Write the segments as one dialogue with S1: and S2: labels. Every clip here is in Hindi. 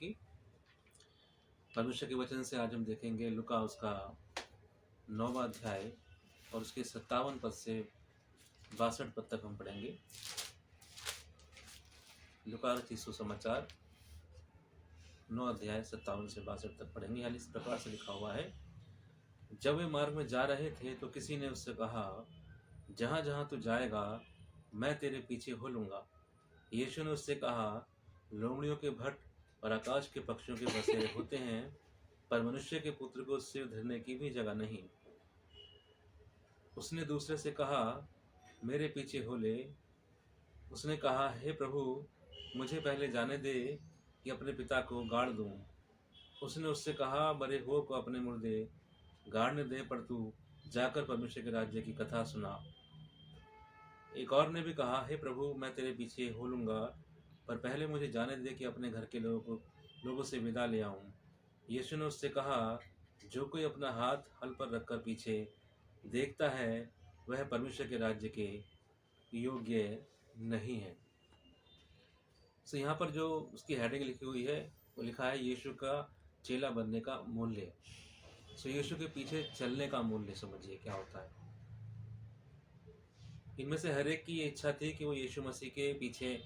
S1: की। परमेश्वर के वचन से आज हम देखेंगे लूका उसका 9वां अध्याय और उसके 57 पद से 62 पद तक हम पढ़ेंगे। लूका रचित सुसमाचार 9 अध्याय 57 से 62 तक पढ़ेंगे। हाल इस प्रकार से लिखा हुआ है, जब वे मार्ग में जा रहे थे तो किसी ने उससे कहा, जहाँ जहाँ तू जाएगा मैं तेरे पीछे हो लूँगा। यीशु ने उससे कहा, लोमड़ियों के भट्ट और आकाश के पक्षियों के बसेरे होते हैं, पर मनुष्य के पुत्र को सिर धरने की भी जगह नहीं। उसने दूसरे से कहा, मेरे पीछे हो ले। उसने कहा, हे प्रभु, मुझे पहले जाने दे कि अपने पिता को गाड़ दूं। उसने उससे कहा, मरे हुओं को अपने मुर्दे गाड़ने दे, पर तू जाकर परमेश्वर के राज्य की कथा सुना। एक और ने भी कहा, हे प्रभु, मैं तेरे पीछे हो लूँगा, पर पहले मुझे जाने दे कि अपने घर के लोगों से विदा ले आऊं। यीशु ने उससे कहा, जो कोई अपना हाथ हल पर रखकर पीछे देखता है वह परमेश्वर के राज्य के योग्य नहीं है। सो यहाँ पर जो उसकी हेडिंग लिखी हुई है वो लिखा है, यीशु का चेला बनने का मूल्य। सो यीशु के पीछे चलने का मूल्य समझिए क्या होता है। इनमें से हर एक की ये इच्छा थी कि वो यीशु मसीह के पीछे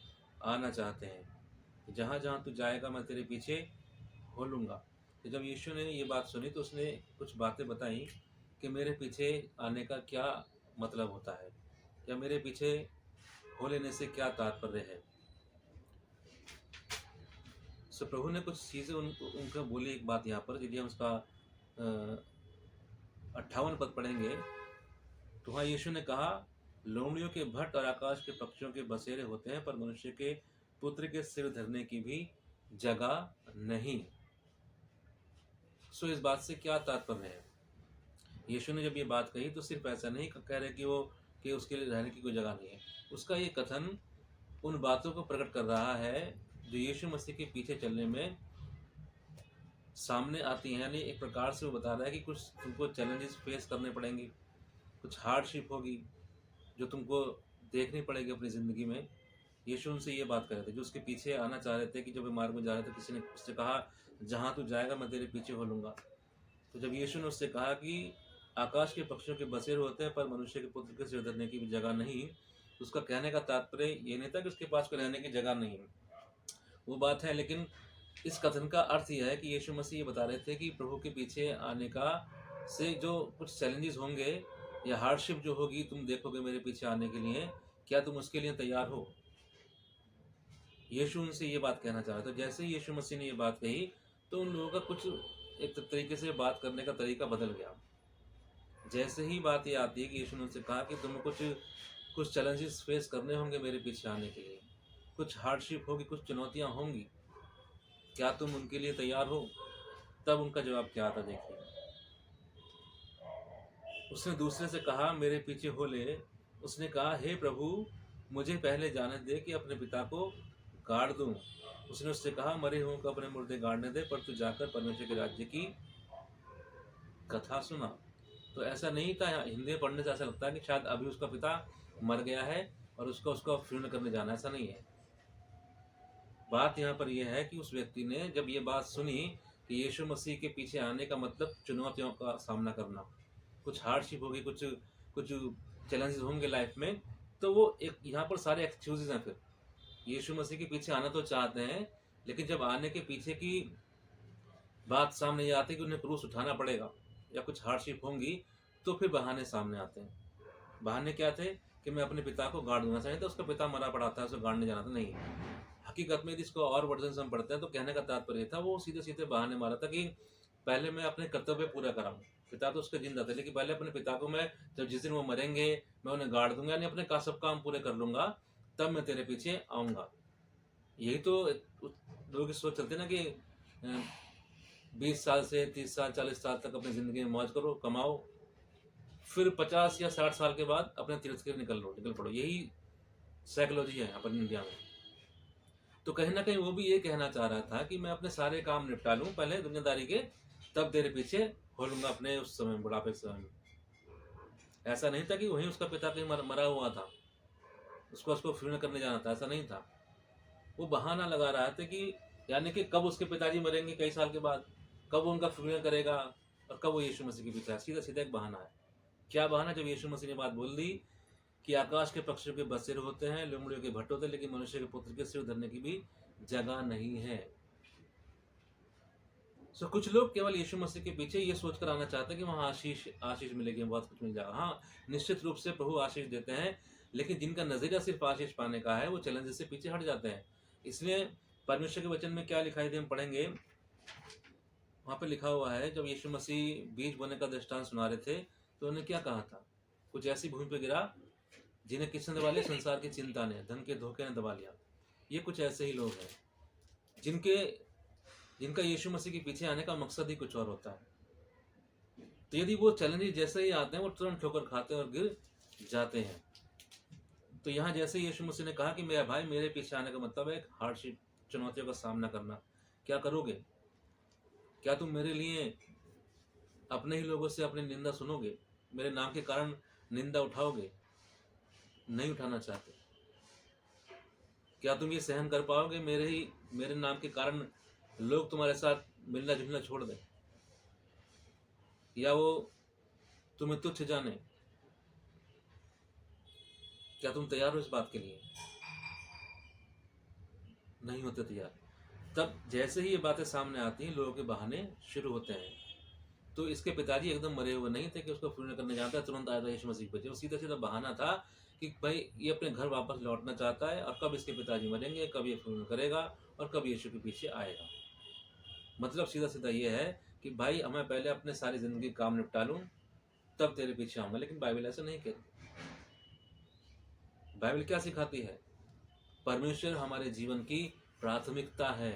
S1: आना चाहते हैं। जहाँ जहाँ तू जाएगा मैं तेरे पीछे हो लूँगा। तो जब यीशु ने ये बात सुनी तो उसने कुछ बातें बताई कि मेरे पीछे आने का क्या मतलब होता है, या मेरे पीछे हो लेने से क्या तात्पर्य है। सो प्रभु ने कुछ चीज़ें उनका बोली। एक बात यहाँ पर यदि हम उसका 58 पद पढ़ेंगे तो वहाँ यीशु ने कहा, लोमड़ियों के भट्ट और आकाश के पक्षियों के बसेरे होते हैं, पर मनुष्य के पुत्र के सिर धरने की भी जगह नहीं। सो इस बात से क्या तात्पर्य है। यीशु ने जब ये बात कही तो सिर्फ ऐसा नहीं कह रहे कि उसके लिए रहने की कोई जगह नहीं है। उसका ये कथन उन बातों को प्रकट कर रहा है जो यीशु मसीह के पीछे चलने में सामने आती हैं। यानी एक प्रकार से वो बता रहा है कि कुछ तुमको चैलेंजेस फेस करने पड़ेंगे, कुछ हार्डशिप होगी जो तुमको देखनी पड़ेगी अपनी ज़िंदगी में। यीशु उनसे ये बात कर रहे थे जो उसके पीछे आना चाह रहे थे कि जब वे मार्ग में जा रहे थे किसी ने उससे कहा, जहाँ तू जाएगा मैं तेरे पीछे हो लूँगा। तो जब यीशु ने उससे कहा कि आकाश के पक्षियों के बसेरे होते हैं पर मनुष्य के पुत्र के सिर धरने की भी जगह नहीं, तो उसका कहने का तात्पर्य ये नहीं था कि उसके पास कोई रहने की जगह नहीं है, वो बात है। लेकिन इस कथन का अर्थ यह है कि यीशु मसीह ये बता रहे थे कि प्रभु के पीछे आने का से जो कुछ चैलेंजेस होंगे या हार्डशिप जो होगी तुम देखोगे मेरे पीछे आने के लिए, क्या तुम उसके लिए तैयार हो। यीशु उनसे ये बात कहना चाह रहा था। जैसे ही यीशु मसीह ने ये बात कही तो उन लोगों का कुछ एक तरीके से बात करने का तरीका बदल गया। जैसे ही बात ये आती है कि यीशु ने उनसे कहा कि तुम्हें कुछ चैलेंजेस फेस करने होंगे मेरे पीछे आने के लिए, कुछ हार्डशिप होगी, कुछ चुनौतियां होंगी, क्या तुम उनके लिए तैयार हो। तब उनका जवाब क्या आता देखिए। उसने दूसरे से कहा, मेरे पीछे हो ले। उसने कहा, हे प्रभु, मुझे पहले जाने दे कि अपने पिता को गाड़ दूं। उसने उससे कहा, मरे हुओं को अपने मुर्दे गाड़ने दे, पर तू जाकर परमेश्वर के राज्य की कथा सुना। तो ऐसा नहीं था, हिंदी में पढ़ने से ऐसा लगता है कि शायद अभी उसका पिता मर गया है और उसका फ्यूनरल करने जाना। ऐसा नहीं है। बात यहाँ पर यह है कि उस व्यक्ति ने जब ये बात सुनी कि यीशु मसीह के पीछे आने का मतलब चुनौतियों का सामना करना, कुछ हार्डशिप होगी, कुछ चैलेंजेस होंगे लाइफ में, तो वो एक यहाँ पर सारे एक्सक्यूजेज हैं। फिर यीशु मसीह के पीछे आना तो चाहते हैं, लेकिन जब आने के पीछे की बात सामने ये आती है कि उन्हें क्रूस उठाना पड़ेगा या कुछ हार्डशिप होंगी, तो फिर बहाने सामने आते हैं। बहाने क्या थे कि मैं अपने पिता को गाड़ दूंगा। चाहिए तो उसका पिता मरा पड़ा था, उसे गाड़ने जाना था, नहीं। हकीकत में इसको और वर्जन से हम पढ़ते हैं तो कहने का तात्पर्य था वो सीधे सीधे बहाने मारा था कि पहले मैं अपने कर्तव्य पूरा कराऊं। पिता तो उसके जिंदा थे, लेकिन पहले अपने पिता को मैं, जब जिस दिन वो मरेंगे मैं उन्हें गाड़ दूंगा, यानी अपने का सब काम पूरे कर लूंगा, तब मैं तेरे पीछे आऊंगा। यही तो लोगों की सोच चलती है ना कि 20 साल से 30 साल 40 साल तक अपनी जिंदगी में मौज करो, कमाओ, फिर 50 या 60 साल के बाद अपने तीर्थ के लिए निकल पड़ो। यही साइकोलॉजी है अपन इंडिया में। तो कहीं ना कहीं वो भी ये कहना चाह रहा था कि मैं अपने सारे काम निपटा लूं पहले दुनियादारी के, तब तेरे पीछे हो लूंगा अपने उस समय, बुढ़ापे के समय में। ऐसा नहीं था कि वहीं उसका पिता कहीं मरा हुआ था, उसको फ्यूनरल करने जाना था, ऐसा नहीं था। वो बहाना लगा रहा था कि यानी कि कब उसके पिताजी मरेंगे कई साल के बाद, कब वो उनका फ्यूनरल करेगा और कब वो यीशु मसीह के पीछे है। सीधा सीधा एक बहाना है। क्या बहाना? जब यीशु मसीह ने बात बोल दी कि आकाश के पक्षियों के बसेरे होते हैं, लोमड़ियों के भट्ट होते हैं, लेकिन मनुष्य के पुत्र के सिर धरने की भी जगह नहीं है। सो कुछ लोग केवल यीशु मसीह के पीछे ये सोचकर आना चाहते हैं कि वहाँ आशीष आशीष मिलेगी, बहुत कुछ मिल जाएगा। हाँ, निश्चित रूप से प्रभु आशीष देते हैं, लेकिन जिनका नजरिया सिर्फ आशीष पाने का है वो चैलेंजेस से पीछे हट जाते हैं। इसलिए परमेश्वर के वचन में क्या लिखाई दे, हम पढ़ेंगे। वहाँ पे लिखा हुआ है, जब यीशु मसीह बीज बोने का दृष्टांत सुना रहे थे तो उन्होंने क्या कहा था? कुछ ऐसी भूमि पे गिरा जिन्हें किसने दबा लिया? संसार की चिंता ने, धन के धोखे ने दबा लिया। ये कुछ ऐसे ही लोग हैं जिनका यीशु मसीह के पीछे आने का मकसद ही कुछ और होता है। तो यदि वो चैलेंज जैसे ही आते हैं वो तुरंत ठोकर खाते हैं और गिर जाते हैं। तो यहाँ जैसे यीशु मसीह ने कहा कि मेरा भाई, मेरे पीछे आने का मतलब है एक हार्डशिप, चुनौतियों का सामना करना। क्या करोगे? क्या तुम मेरे लिए अपने ही लोगों से अपनी निंदा सुनोगे? मेरे नाम के कारण निंदा उठाओगे? नहीं उठाना चाहते। क्या तुम ये सहन कर पाओगे मेरे नाम के कारण लोग तुम्हारे साथ मिलना जुलना छोड़ दें, या वो तुम्हें तुच्छ जाने? क्या तुम तैयार हो इस बात के लिए? नहीं होते तैयार। तब जैसे ही ये बातें सामने आती हैं, लोगों के बहाने शुरू होते हैं। तो इसके पिताजी एकदम मरे हुए नहीं थे कि उसको फ्यूनरल करने जाता है, तुरंत आया था यीशु मसीह पे। वो सीधा सीधा बहाना था कि भाई ये अपने घर वापस लौटना चाहता है, और कब इसके पिताजी मरेंगे, कब ये फ्यूनरल करेगा और कब यीशु के पीछे आएगा। मतलब सीधा सीधा ये है कि भाई, हमें पहले अपने सारी जिंदगी काम निपटा लूं, तब तेरे पीछे आऊंगा। लेकिन बाइबल ऐसा नहीं कहती। बाइबल क्या सिखाती है? परमेश्वर हमारे जीवन की प्राथमिकता है।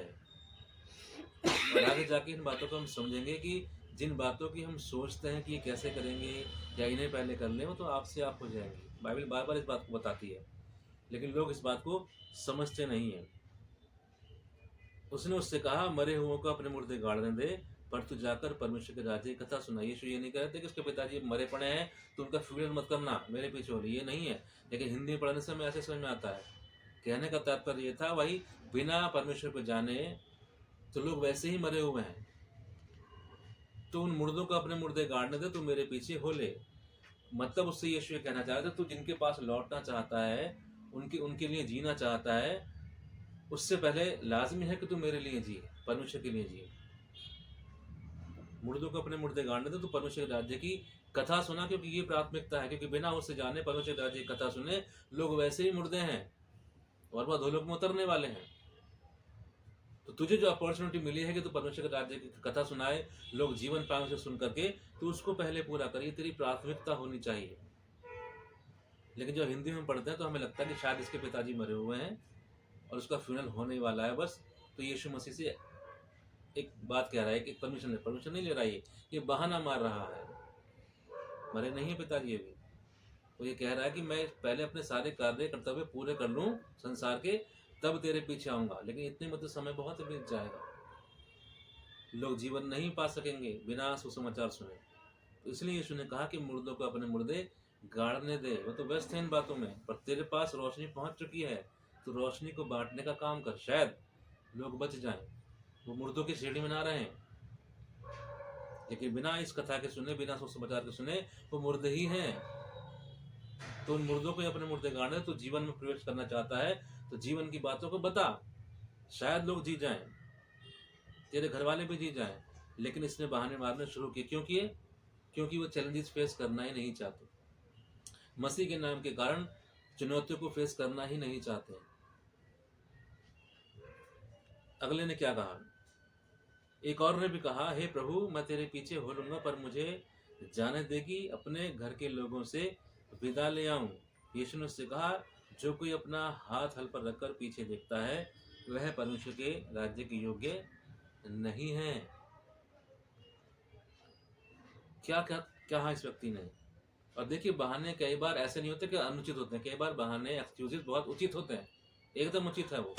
S1: और आगे जाके इन बातों को हम समझेंगे कि जिन बातों की हम सोचते हैं कि ये कैसे करेंगे या इन्हें पहले कर लें, वो तो आपसे आप हो जाएंगी। बाइबल बार बार इस बात को बताती है, लेकिन लोग इस बात को समझते नहीं है। उसने उससे कहा, मरे हुओं को अपने मुर्दे गाड़ने दे, पर तू जाकर परमेश्वर के राज्य की कथा सुना। यीशु ये नहीं कह रहे थे कि उसके पिताजी मरे पड़े हैं तो उनका फ्यूनरल मत करना, मेरे पीछे हो रही, ये नहीं है। लेकिन हिंदी पढ़ने से हमें ऐसे समझ में आता है। कहने का तात्पर्य ये था, भाई बिना परमेश्वर को जाने तो लोग वैसे ही मरे हुए हैं, तो उन मुर्दों को अपने मुर्दे गाड़ने दे, तू मेरे पीछे हो ले। मतलब उससे यीशु ये कहना चाह रहे थे, तू जिनके पास लौटना चाहता है, उनके लिए जीना चाहता है, उससे पहले लाजमी है कि तू मेरे लिए जी, परमेश्वर के लिए जी। मुर्दों को अपने मुर्दे गाड़ने दे, तो परमेश्वर के राज्य की कथा सुना, क्योंकि ये प्राथमिकता है। क्योंकि बिना उससे जाने, परमेश्वर के राज्य की कथा सुने, लोग वैसे ही मुर्दे हैं और वह धोलोक में उतरने वाले हैं। तो तुझे जो अपॉर्चुनिटी मिली है कि तू परमेश्वर के राज्य की कथा सुनाए, लोग जीवन पाए उसे सुन करके, तू उसको पहले पूरा कर। ये तेरी प्राथमिकता होनी चाहिए। लेकिन जब हिंदी में पढ़ते हैं तो हमें लगता है कि शायद इसके पिताजी मरे हुए हैं और उसका फ्यूनरल होने वाला है बस, तो यीशु मसीह से एक बात कह रहा है कि परमिशन नहीं ले रहा है, ये बहाना मार रहा है। मरे नहीं है पिताजी अभी। वो ये कह रहा है कि मैं पहले अपने सारे कार्य कर्तव्य पूरे कर लूं संसार के, तब तेरे पीछे आऊंगा। लेकिन इतने में तो समय बहुत बीत जाएगा, लोग जीवन नहीं पा सकेंगे बिना सुसमाचार सुने। तो इसलिए यीशु ने कहा कि मुर्दों को अपने मुर्दे गाड़ने दे। वो तो व्यस्त है इन बातों में, पर तेरे पास रोशनी पहुंच चुकी है, तो रोशनी को बांटने का काम कर, शायद लोग बच जाएं। वो मुर्दों की सीढ़ी में ना रहे, लेकिन बिना इस कथा के सुने, बिना सुसमाचार के सुने, वो मुर्दे ही हैं। तो उन मुर्दों को अपने मुर्दे गाड़ने, तो जीवन में प्रवेश करना चाहता है तो जीवन की बातों को बता, शायद लोग जी जाएं, तेरे घर वाले भी जी जाएं। लेकिन इसने बहाने मारने शुरू किए। क्यों किए? क्योंकि वो चैलेंजेस फेस करना ही नहीं चाहते। मसीह के नाम के कारण चुनौतियों को फेस करना ही नहीं चाहते। अगले ने क्या कहा? एक और ने भी कहा, हे प्रभु, मैं तेरे पीछे हो लूंगा, पर मुझे जाने दे कि अपने घर के लोगों से विदा ले आऊं। यीशु ने उससे कहा, जो कोई अपना हाथ हल पर रखकर पीछे देखता है, वह परमेश्वर के राज्य के योग्य नहीं है। क्या क्या कहा इस व्यक्ति ने? और देखिए, बहाने कई बार ऐसे नहीं होते कि अनुचित होते हैं, कई बार बहाने, एक्सक्यूजेस बहुत उचित होते हैं, एकदम उचित है वो।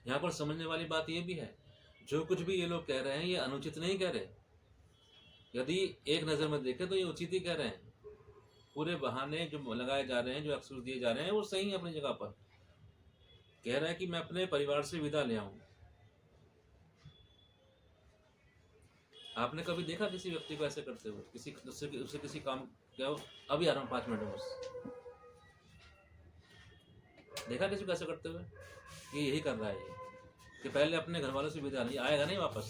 S1: यहाँ पर समझने वाली बात ये भी है, जो कुछ भी ये लोग कह रहे हैं ये अनुचित नहीं कह रहे। यदि एक नज़र में देखें तो ये उचित ही कह रहे हैं। पूरे बहाने जो लगाए जा रहे हैं, जो एक्सक्यूज दिए जा रहे हैं, वो सही है अपनी जगह पर। कह रहा है कि मैं अपने परिवार से विदा ले आऊं, आपने कभी देखा किसी व्यक्ति को ऐसे करते हुए, किसी उससे किसी काम क्या हो, अभी आ रहा हूँ 5 मिनट में बस, देखा किसी को ऐसे करते हुए? ये यही कर रहा है ये, कि पहले अपने घर वालों से विदा नहीं, आएगा नहीं वापस।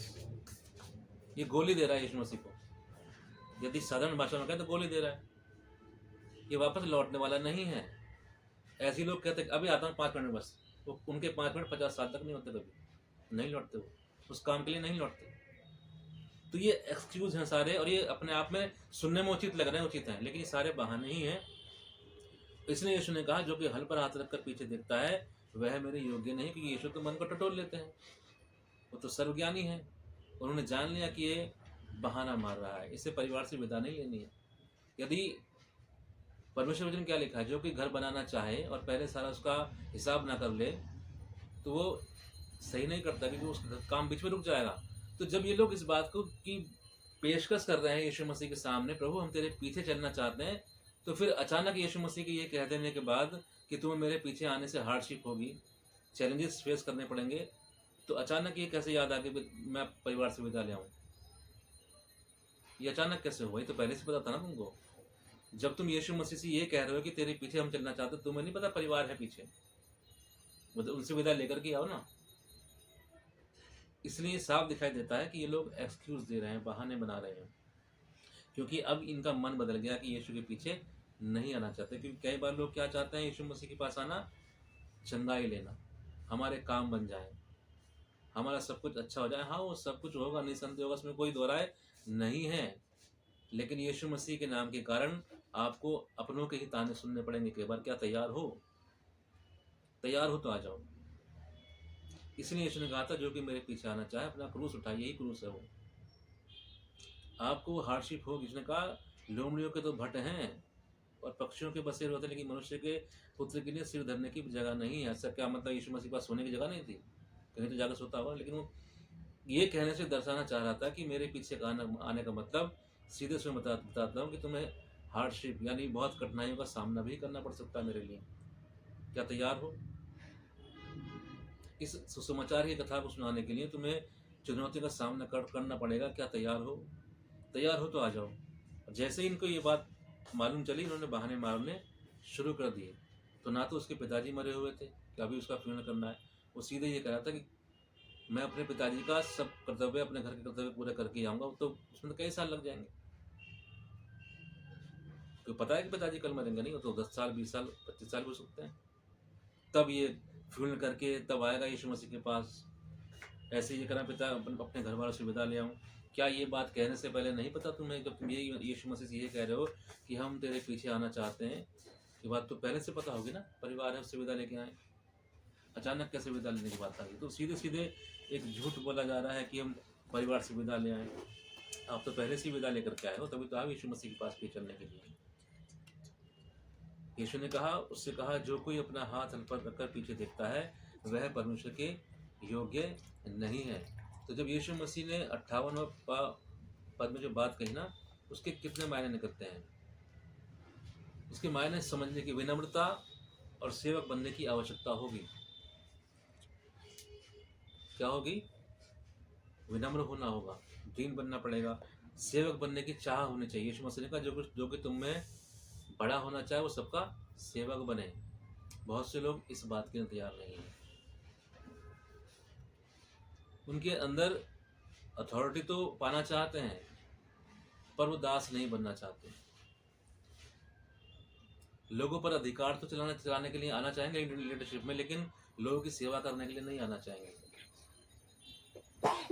S1: ये गोली दे रहा है यीशु मसीह को, यदि साधारण भाषा में कहें तो गोली दे रहा है। ये वापस लौटने वाला नहीं है। ऐसे ही लोग कहते हैं अभी आता हूँ 5 मिनट में बस, वो उनके 5 मिनट 50 साल तक नहीं होते, कभी नहीं लौटते, वो उस काम के लिए नहीं लौटते। तो ये एक्सक्यूज हैं सारे, और ये अपने आप में सुनने में उचित लग रहे हैं, उचित हैं, लेकिन ये सारे बहाने ही हैं। इसलिए यीशु ने कहा जो कि हल पर हाथ रखकर पीछे देखता है वह मेरे योग्य नहीं, क्योंकि यीशु तो मन को टटोल लेते हैं, वो तो सर्वज्ञानी है। उन्होंने जान लिया कि ये बहाना मार रहा है, इससे परिवार से विदा नहीं लेनी है। यदि परमेश्वर वचन क्या लिखा है, जो कि घर बनाना चाहे और पहले सारा उसका हिसाब ना कर ले तो वो सही नहीं करता, क्योंकि उसका काम बीच में रुक जाएगा। तो जब ये लोग इस बात को की पेशकश कर रहे हैं यीशु मसीह के सामने, प्रभु हम तेरे पीछे चलना चाहते हैं, तो फिर अचानक यीशु मसीह के ये कह देने के बाद कि तुम्हें मेरे पीछे आने से हार्डशिप होगी, चैलेंजेस फेस करने पड़ेंगे, तो अचानक ये कैसे याद आ गया मैं परिवार से विदा ले आऊँ? ये अचानक कैसे हुआ? ये तो पहले से पता था ना तुमको। जब तुम यीशु मसीह से ये कह रहे हो कि तेरे पीछे हम चलना चाहते, तुम्हें नहीं पता परिवार है पीछे, मतलब उनसे विदा लेकर के आओ ना। इसलिए साफ दिखाई देता है कि ये लोग एक्सक्यूज दे रहे हैं, बहाने बना रहे हैं, क्योंकि अब इनका मन बदल गया कि यीशु के पीछे नहीं आना चाहते। क्योंकि कई बार लोग क्या चाहते हैं, यीशु मसीह के पास आना, चंगाई लेना, हमारे काम बन जाए, हमारा सब कुछ अच्छा हो जाए। हाँ, वो सब कुछ होगा, निसंदेह होगा, उसमें कोई दो राय नहीं है, लेकिन यीशु मसीह के नाम के कारण आपको अपनों के ही ताने सुनने पड़ेंगे कई बार। क्या तैयार हो? तैयार हो तो आ जाओ। इसलिए यीशु ने कहा था जो कि मेरे पीछे आना चाहे अपना क्रूस उठाए, यही क्रूस है वो। आपको हार्डशिप होगी। उसने कहा लोमड़ियों के तो भट्ट हैं और पक्षियों के बसेरे होते हैं, लेकिन मनुष्य के पुत्र के लिए सिर धरने की जगह नहीं है। ऐसा क्या मतलब यीशु मसीह के पास सोने की जगह नहीं थी? कहीं तो जाकर सोता हुआ। लेकिन वो ये कहने से दर्शाना चाह रहा था कि मेरे पीछे आने का मतलब सीधे से बताता हूँ कि तुम्हें हार्डशिप यानी बहुत कठिनाइयों का सामना भी करना पड़ सकता है मेरे लिए। क्या तैयार हो? इस सुसमाचार की कथा को सुनाने के लिए तुम्हें चुनौती का सामना करना पड़ेगा। क्या तैयार हो? तैयार हो तो आ जाओ। जैसे ही इनको ये बात मालूम चली, इन्होंने बहाने मारने शुरू कर दिए। तो ना तो उसके पिताजी मरे हुए थे कि अभी उसका फ्यूनरल करना है, वो सीधे ये कह रहा था कि मैं अपने पिताजी का सब कर्तव्य, अपने घर के कर्तव्य पूरे करके आऊँगा। तो उसमें तो कई साल लग जाएंगे, तो पता है कि पिताजी कल मरेंगे नहीं, वो तो 10 साल 20 साल 25 साल हो सकते हैं। तब ये फ्यूनरल करके तब आएगा यीशु मसीह के पास। ऐसे ये करा पिता अपने घर वालों से विदा ले आऊँ। क्या ये बात कहने से पहले नहीं पता तुम्हें, जब तुम ये यीशु मसीह से ये कह रहे हो कि हम तेरे पीछे आना चाहते हैं, ये बात तो पहले से पता होगी ना, परिवार है उससे विदा लेके आए, अचानक कैसे विदा लेने की बात आ गई? तो सीधे सीधे एक झूठ बोला जा रहा है कि हम परिवार से विदा ले आए। आप तो पहले से ही विदा लेकर के आए हो, तभी तो आप यीशु मसीह के पास भी चलने के लिए। यीशु ने कहा, उससे कहा जो कोई अपना हाथ हल पर रखकर पीछे देखता है वह परमेश्वर के योग्य नहीं है। तो जब यीशु मसीह ने 58वें पद में जो बात कही ना, उसके कितने मायने निकलते हैं? उसके मायने समझने की विनम्रता और सेवक बनने की आवश्यकता होगी। क्या होगी? विनम्र होना होगा, दीन बनना पड़ेगा, सेवक बनने की चाह होनी चाहिए। यीशु मसीह ने कहा जो कि तुम में बड़ा होना चाहे वो सबका सेवक बने। बहुत से लोग इस बात के लिए तैयार नहीं है। उनके अंदर अथॉरिटी तो पाना चाहते हैं, पर वो दास नहीं बनना चाहते। लोगों पर अधिकार तो चलाने के लिए आना चाहेंगे लीडरशिप में, लेकिन लोगों की सेवा करने के लिए नहीं आना चाहेंगे।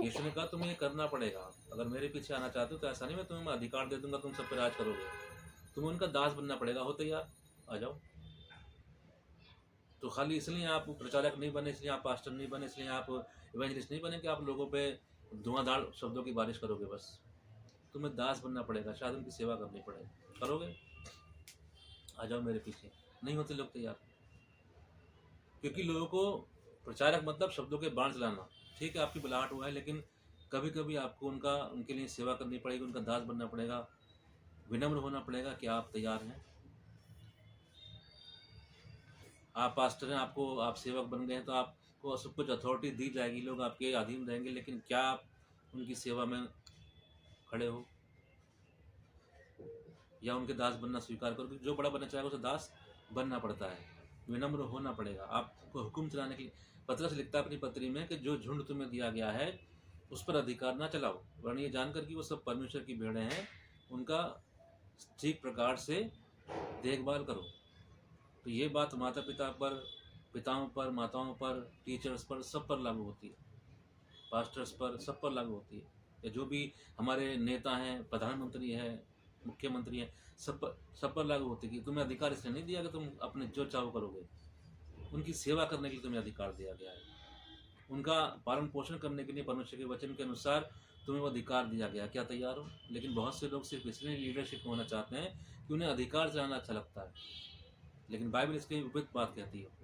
S1: यीशु ने कहा तुम्हें ये करना पड़ेगा, अगर मेरे पीछे आना चाहते हो तो ऐसा नहीं मैं तुम्हें अधिकार दे दूंगा तुम सब पे राज करोगे, तुम्हें उनका दास बनना पड़ेगा। हो तैयार? आ जाओ। तो खाली इसलिए आप प्रचारक नहीं बने, इसलिए आप पास्टर नहीं बने, इसलिए आप इवेंजलिस्ट नहीं बने कि आप लोगों पे धुआंधार शब्दों की बारिश करोगे। बस तुम्हें दास बनना पड़ेगा, शायद उनकी सेवा करनी पड़े। करोगे? आ जाओ मेरे पीछे। नहीं होते लोग तैयार, क्योंकि लोगों को प्रचारक मतलब शब्दों के बाण चलाना। ठीक है, आपकी बुलाहट हुआ है, लेकिन कभी कभी आपको उनके लिए सेवा करनी पड़ेगी, उनका दास बनना पड़ेगा, विनम्र होना पड़ेगा। क्या आप तैयार हैं? आप पास्टर हैं, आप सेवक बन गए हैं, तो आपको सब कुछ अथॉरिटी दी जाएगी, लोग आपके अधीन रहेंगे, लेकिन क्या आप उनकी सेवा में खड़े हो, या उनके दास बनना स्वीकार करो। जो बड़ा बनना चाहेगा उसे दास बनना पड़ता है, विनम्र होना पड़ेगा। आपको हुक्म चलाने के लिए पतरस लिखता है अपनी पत्री में कि जो झुंड तुम्हें दिया गया है उस पर अधिकार ना चलाओ, वरना ये जानकर कि वो सब परमेश्वर की भेड़ें हैं, उनका ठीक प्रकार से देखभाल करो। तो ये बात माता पिता पर, पिताओं पर, माताओं पर, टीचर्स पर, सब पर लागू होती है, पास्टर्स पर, सब पर लागू होती है। या जो भी हमारे नेता हैं, प्रधानमंत्री हैं, मुख्यमंत्री हैं, सब पर लागू होती है कि तुम्हें अधिकार इसलिए नहीं दिया कि तुम अपने जो चाहो करोगे। उनकी सेवा करने के लिए तुम्हें अधिकार दिया गया है, उनका पालन पोषण करने के लिए परमेश्वर के वचन के अनुसार तुम्हें वो अधिकार दिया गया। क्या तैयार हो? लेकिन बहुत से लोग सिर्फ इसलिए लीडरशिप होना चाहते हैं कि उन्हें अधिकार चलाना अच्छा लगता है, लेकिन बाइबल इसके विपरीत बात कहती है।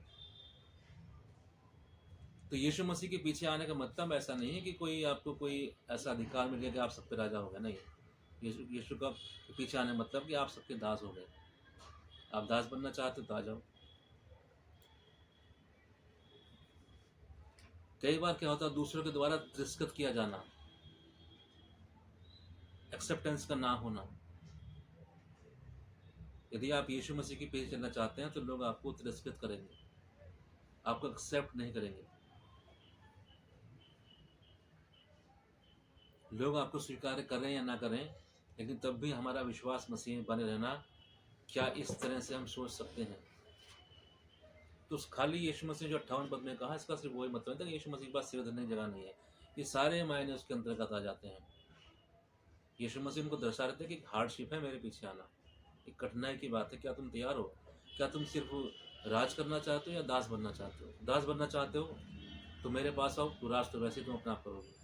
S1: तो यीशु मसीह के पीछे आने का मतलब ऐसा नहीं है कि कोई आपको कोई ऐसा अधिकार मिल गया कि आप सब पे राजा हो गए, नहीं। यीशु का पीछे आने का मतलब कि आप सबके दास हो गए। आप दास बनना चाहते हो तो आ जाओ। कई बार क्या होता है, दूसरों के द्वारा तिरस्कृत किया जाना, एक्सेप्टेंस का ना होना। यदि आप यीशु मसीह के पीछे चलना चाहते हैं तो लोग आपको तिरस्कृत करेंगे, आपको एक्सेप्ट नहीं करेंगे, लोग आपको स्वीकार करें या ना करें, लेकिन तब भी हमारा विश्वास मसीह में बने रहना। क्या इस तरह से हम सोच सकते हैं? तो खाली यीशु मसीह जो 58 पद में कहा, इसका सिर्फ वही मतलब है कि यीशु मसीह के पास सिर धरने की जगह नहीं है। ये सारे मायने उसके अंतर्गत आ जाते हैं। यीशु मसीह उनको दर्शा रहे थे कि हार्डशिप है मेरे पीछे आना, एक कठिनाई की बात है। क्या तुम तैयार हो? क्या तुम सिर्फ राज करना चाहते हो या दास बनना चाहते हो? दास बनना चाहते हो तो मेरे पास आओ, तो राज तो वैसे तुम अपना आप करोगे।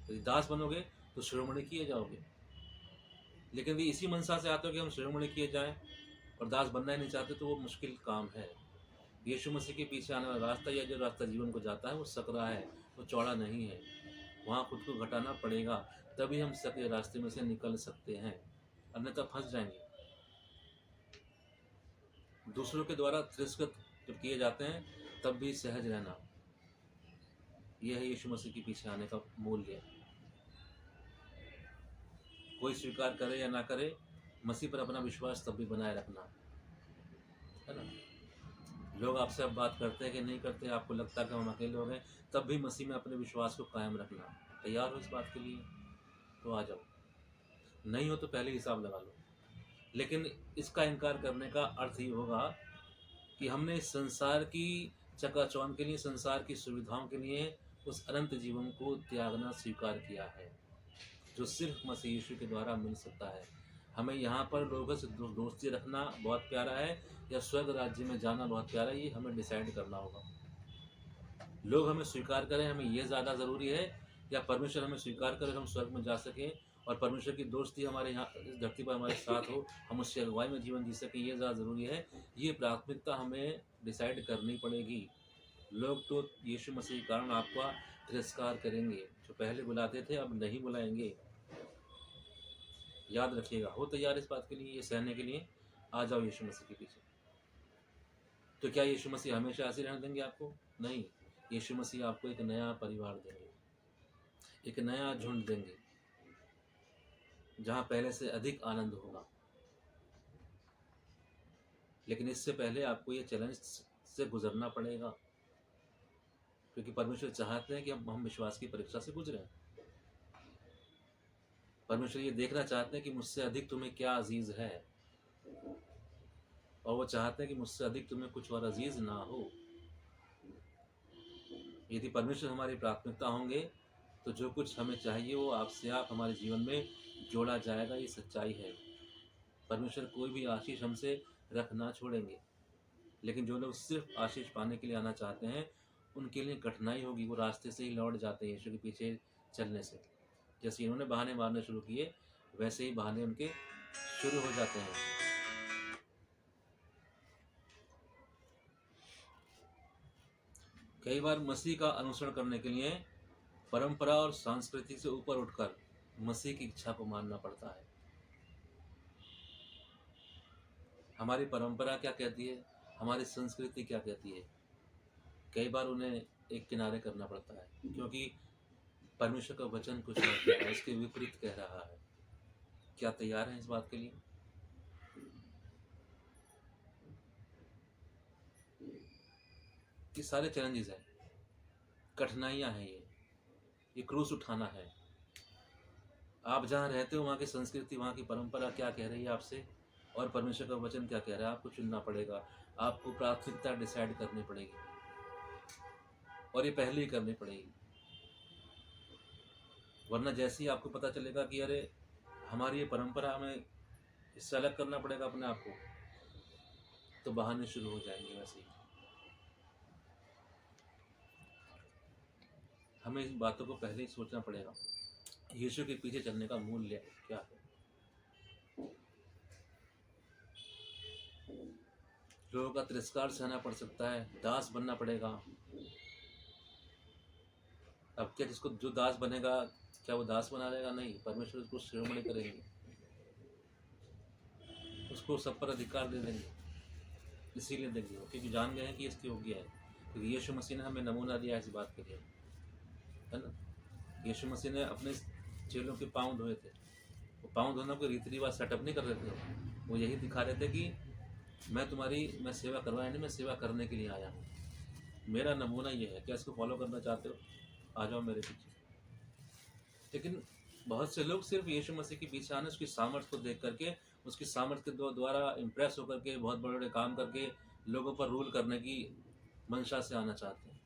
S1: यदि दास बनोगे तो शिरोमणि किए जाओगे। लेकिन यदि इसी मनसा से आते हो कि हम शिरोमणि किए जाएं और दास बनना ही नहीं चाहते, तो वो मुश्किल काम है। यीशु मसीह के पीछे आने वाला रास्ता, या जो रास्ता जीवन को जाता है, वो सकरा है, वो चौड़ा नहीं है। वहाँ खुद को घटाना पड़ेगा, तभी हम सकरे रास्ते में से निकल सकते हैं, अन्यथा फंस जाएंगे। दूसरों के द्वारा तिरस्कृत जब किए जाते हैं तब भी सहज रहना, यह है यीशु मसीह के पीछे आने का मूल्य। कोई स्वीकार करे या ना करे, मसीह पर अपना विश्वास तब भी बनाए रखना, है ना। लोग आपसे अब बात करते हैं कि नहीं करते, आपको लगता है कि हम अकेले हो गए, तब भी मसीह में अपने विश्वास को कायम रखना। तैयार हो इस बात के लिए तो आ जाओ, नहीं हो तो पहले हिसाब लगा लो। लेकिन इसका इनकार करने का अर्थ ही होगा कि हमने इस संसार की चकाचौंध के लिए, संसार की सुविधाओं के लिए उस अनंत जीवन को त्यागना स्वीकार किया है, जो सिर्फ मसीह यीशु के द्वारा मिल सकता है। हमें यहाँ पर लोगों से दोस्ती रखना बहुत प्यारा है या स्वर्ग राज्य में जाना बहुत प्यारा है, ये हमें डिसाइड करना होगा। लोग हमें स्वीकार करें, हमें ये ज़्यादा ज़रूरी है, या परमेश्वर हमें स्वीकार करे, हम स्वर्ग में जा सकें और परमेश्वर की दोस्ती हमारे यहाँ इस धरती पर हमारे साथ हो, हम उसकी अगुवाई में जीवन जी सकें, ये ज़्यादा ज़रूरी है। ये प्राथमिकता हमें डिसाइड करनी पड़ेगी। लोग तो यीशु मसीह के कारण आपका तिरस्कार करेंगे, जो पहले बुलाते थे अब नहीं बुलाएंगे। याद रखिएगा, हो तैयार इस बात के लिए, ये सहने के लिए आ जाओ यीशु मसीह के पीछे। तो क्या यीशु मसीह हमेशा ऐसे रहने देंगे आपको? नहीं, यीशु मसीह आपको एक नया परिवार देंगे, एक नया झुंड देंगे, जहां पहले से अधिक आनंद होगा। लेकिन इससे पहले आपको ये चैलेंज से गुजरना पड़ेगा, क्योंकि परमेश्वर चाहते हैं कि हम विश्वास की परीक्षा से गुजरें। परमेश्वर ये देखना चाहते हैं कि मुझसे अधिक तुम्हें क्या अजीज है, और वो चाहते हैं कि मुझसे अधिक तुम्हें कुछ और अजीज ना हो। यदि परमेश्वर हमारी प्राथमिकता होंगे तो जो कुछ हमें चाहिए वो आपसे आप हमारे जीवन में जोड़ा जाएगा, ये सच्चाई है। परमेश्वर कोई भी आशीष हमसे रख ना छोड़ेंगे, लेकिन जो लोग सिर्फ आशीष पाने के लिए आना चाहते हैं उनके लिए कठिनाई होगी, वो रास्ते से ही लौट जाते हैं यीशु के पीछे चलने से। जैसे इन्होंने बहाने मारने शुरू किए, वैसे ही बहाने उनके शुरू हो जाते हैं। कई बार मसीह का अनुसरण करने के लिए परंपरा और संस्कृति से ऊपर उठकर मसीह की इच्छा को मानना पड़ता है। हमारी परंपरा क्या कहती है, हमारी संस्कृति क्या कहती है, कई बार उन्हें एक किनारे करना पड़ता है, क्योंकि परमेश्वर का वचन कुछ और कह रहा है, इसके विपरीत कह रहा है। क्या तैयार हैं इस बात के लिए? ये सारे चैलेंजेस हैं, कठिनाइयाँ हैं, ये क्रूस उठाना है। आप जहाँ रहते हो वहाँ की संस्कृति, वहाँ की परंपरा क्या कह रही है आपसे, और परमेश्वर का वचन क्या कह रहा है, आपको चुनना पड़ेगा। आपको प्राथमिकता डिसाइड करनी पड़ेगी, और ये पहले ही करनी पड़ेगी। वरना जैसे ही आपको पता चलेगा कि अरे हमारी ये परंपरा, हमें इससे अलग करना पड़ेगा अपने आप को, तो बहाने शुरू हो जाएंगे। वैसे ही हमें इन बातों को पहले ही सोचना पड़ेगा, यीशु के पीछे चलने का मूल्य क्या है। लोगों का तिरस्कार सहना पड़ सकता है, दास बनना पड़ेगा। अब क्या जिसको जो दास बनेगा, क्या वो दास बना रहेगा? नहीं, परमेश्वर उसको शिरोमणि करेंगे, उसको सब पर अधिकार दे देंगे। इसीलिए देंगे क्योंकि जान गए हैं कि इसके योग्य है, क्योंकि यीशु मसीह ने हमें नमूना दिया इस बात के लिए, है ना। यीशु मसीह ने अपने चेलों के पाँव धोए थे। वो पाँव धोना कोई रीति रिवाज सेटअप नहीं कर रहे थे, वो यही दिखा रहे थे कि मैं सेवा करवाया नहीं, मैं सेवा करने के लिए आया हूँ। मेरा नमूना ये है। क्या इसको फॉलो करना चाहते हो? आ जाओ मेरे पीछे। लेकिन बहुत से लोग सिर्फ यीशु मसीह के पीछे आने, उसकी सामर्थ्य को देख करके, उसकी सामर्थ्य के द्वारा इम्प्रेस होकर के, बहुत बड़े बड़े काम करके लोगों पर रूल करने की मंशा से आना चाहते हैं।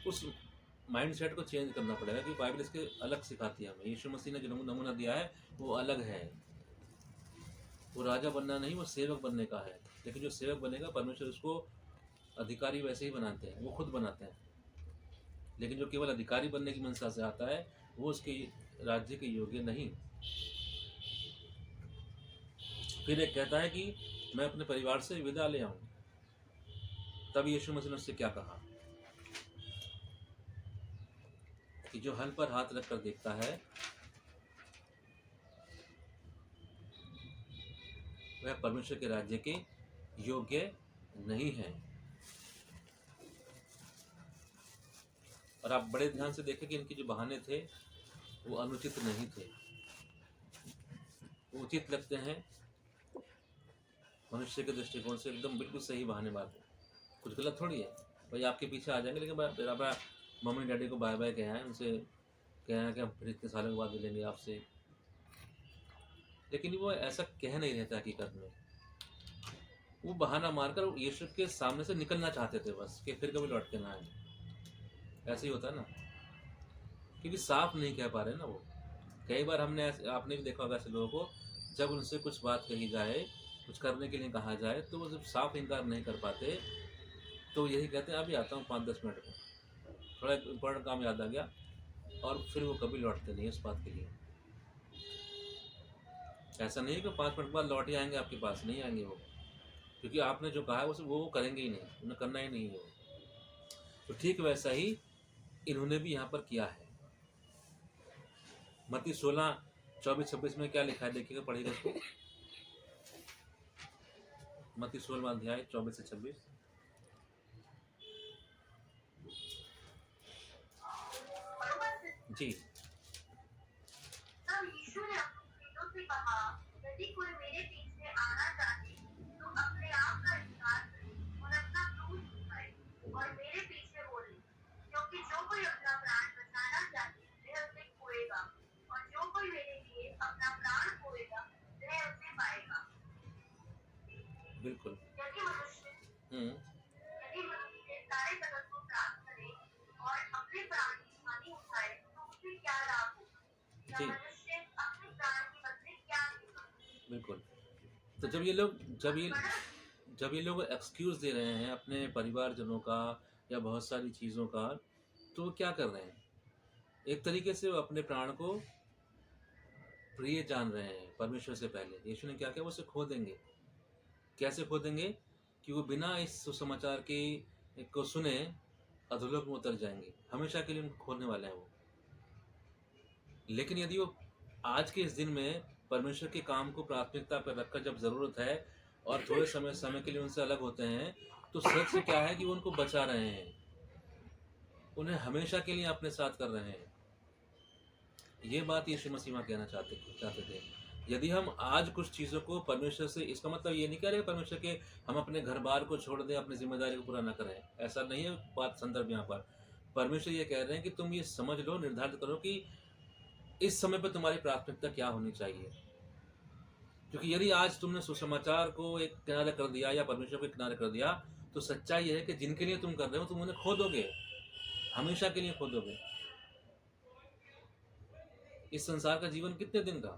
S1: उस माइंडसेट को चेंज करना पड़ेगा कि बाइबल इसके अलग सिखाती है हमें। यीशु मसीह ने जो नमूना दिया है वो अलग है। वो राजा बनना नहीं, वो सेवक बनने का है। लेकिन जो सेवक बनेगा, परमेश्वर उसको अधिकारी वैसे ही बनाते हैं, वो खुद बनाते हैं। लेकिन जो केवल अधिकारी बनने की मंशा से आता है, वो उसके राज्य के योग्य नहीं। फिर एक कहता है कि मैं अपने परिवार से विदा ले आऊं। तब यीशु मसीह ने उससे क्या कहा कि जो हल पर हाथ रखकर देखता है वह परमेश्वर के राज्य के योग्य नहीं है। और आप बड़े ध्यान से देखें कि इनके जो बहाने थे वो अनुचित नहीं थे, वो उचित लगते हैं मनुष्य के दृष्टिकोण से, एकदम बिल्कुल सही बहाने बात है। कुछ गलत थोड़ी है भाई, आपके पीछे आ जाएंगे, लेकिन बराबर मम्मी डैडी को बाय बाय कहा है, उनसे कहा है कि हम फिर इतने सालों के बाद मिलेंगे आपसे। लेकिन वो ऐसा कह नहीं रहता हकीकत में, वो बहाना मारकर यीशु के सामने से निकलना चाहते थे बस, कि फिर कभी लौट के ना आए। ऐसे ही होता है ना, क्योंकि साफ नहीं कह पा रहे ना वो। कई बार आपने भी देखा होगा ऐसे लोगों को, जब उनसे कुछ बात कही जाए, कुछ करने के लिए कहा जाए, तो वो जब साफ इनकार नहीं कर पाते, तो यही कहते हैं अभी आता हूँ 5-10 मिनट में, थोड़ा इम्पोर्टेंट काम याद आ गया, और फिर वो कभी लौटते नहीं उस बात के लिए। ऐसा नहीं है कि 5 मिनट बाद लौट ही आएंगे आपके पास, नहीं आएंगे वो, क्योंकि आपने जो कहा है वो करेंगे ही नहीं, उन्हें करना ही नहीं है। तो ठीक वैसा ही इन्होंने भी यहाँ पर किया है। मत्ती 16:24-26 में क्या लिखा है देखिएगा, पढ़िएगा इसको। मत्ती 16वां अध्याय 24 से 26। जी।
S2: तब यीशु ने अपने चेलों से कहा, यदि कोई मेरे पीछे आना चाहे तो अपने आप का इनकार करे और अपना क्रूस उठाए और मेरे पीछे हो ले। क्योंकि जो कोई अपना प्राण बचाना चाहे वह उसे खोएगा, और जो कोई मेरे लिए अपना प्राण खोएगा वह उसे पाएगा।
S1: बिल्कुल।
S2: यदि मनुष्य सारे जगत को प्राप्त करे और अपने प्राण की हानि उठाए तो उसे क्या लाभ होगा?
S1: जी।
S2: मनुष्य अपने प्राण के बदले क्या देगा?
S1: बिल्कुल। तो जब ये लोग एक्सक्यूज दे रहे हैं अपने परिवारजनों का या बहुत सारी चीज़ों का, तो वो क्या कर रहे हैं? एक तरीके से वो अपने प्राण को प्रिय जान रहे हैं परमेश्वर से पहले। यीशु ने क्या किया, वो उसे खो देंगे। कैसे खो देंगे? कि वो बिना इस सुसमाचार की को सुने अधोलोक में उतर जाएंगे, हमेशा के लिए उनको खोने वाले हैं वो। लेकिन यदि वो आज के इस दिन में परमेश्वर के काम को प्राथमिकता पर रखकर जब ज़रूरत है और थोड़े समय के लिए उनसे अलग होते हैं, तो सच क्या है कि वो उनको बचा रहे हैं, उन्हें हमेशा के लिए अपने साथ कर रहे हैं। ये बात यीशु मसीह वहाँ कहना चाहते थे। यदि हम आज कुछ चीज़ों को परमेश्वर से, इसका मतलब ये नहीं कह रहे परमेश्वर के हम अपने घर-बार को छोड़ दें, अपनी ज़िम्मेदारी को पूरा ना करें। ऐसा नहीं है बात, संदर्भ यहाँ पर। परमेश्वर ये कह रहे हैं कि तुम ये समझ लो, निर्धारित करो कि इस समय पे तुम्हारी प्राथमिकता क्या होनी चाहिए। क्योंकि यदि आज तुमने सुसमाचार को एक किनारे कर दिया या परमेश्वर को एक किनारे कर दिया, तो सच्चाई ये है कि जिनके लिए तुम कर रहे हो तुम उन्हें खो दोगे, हमेशा के लिए खो दोगे। इस संसार का जीवन कितने दिन का,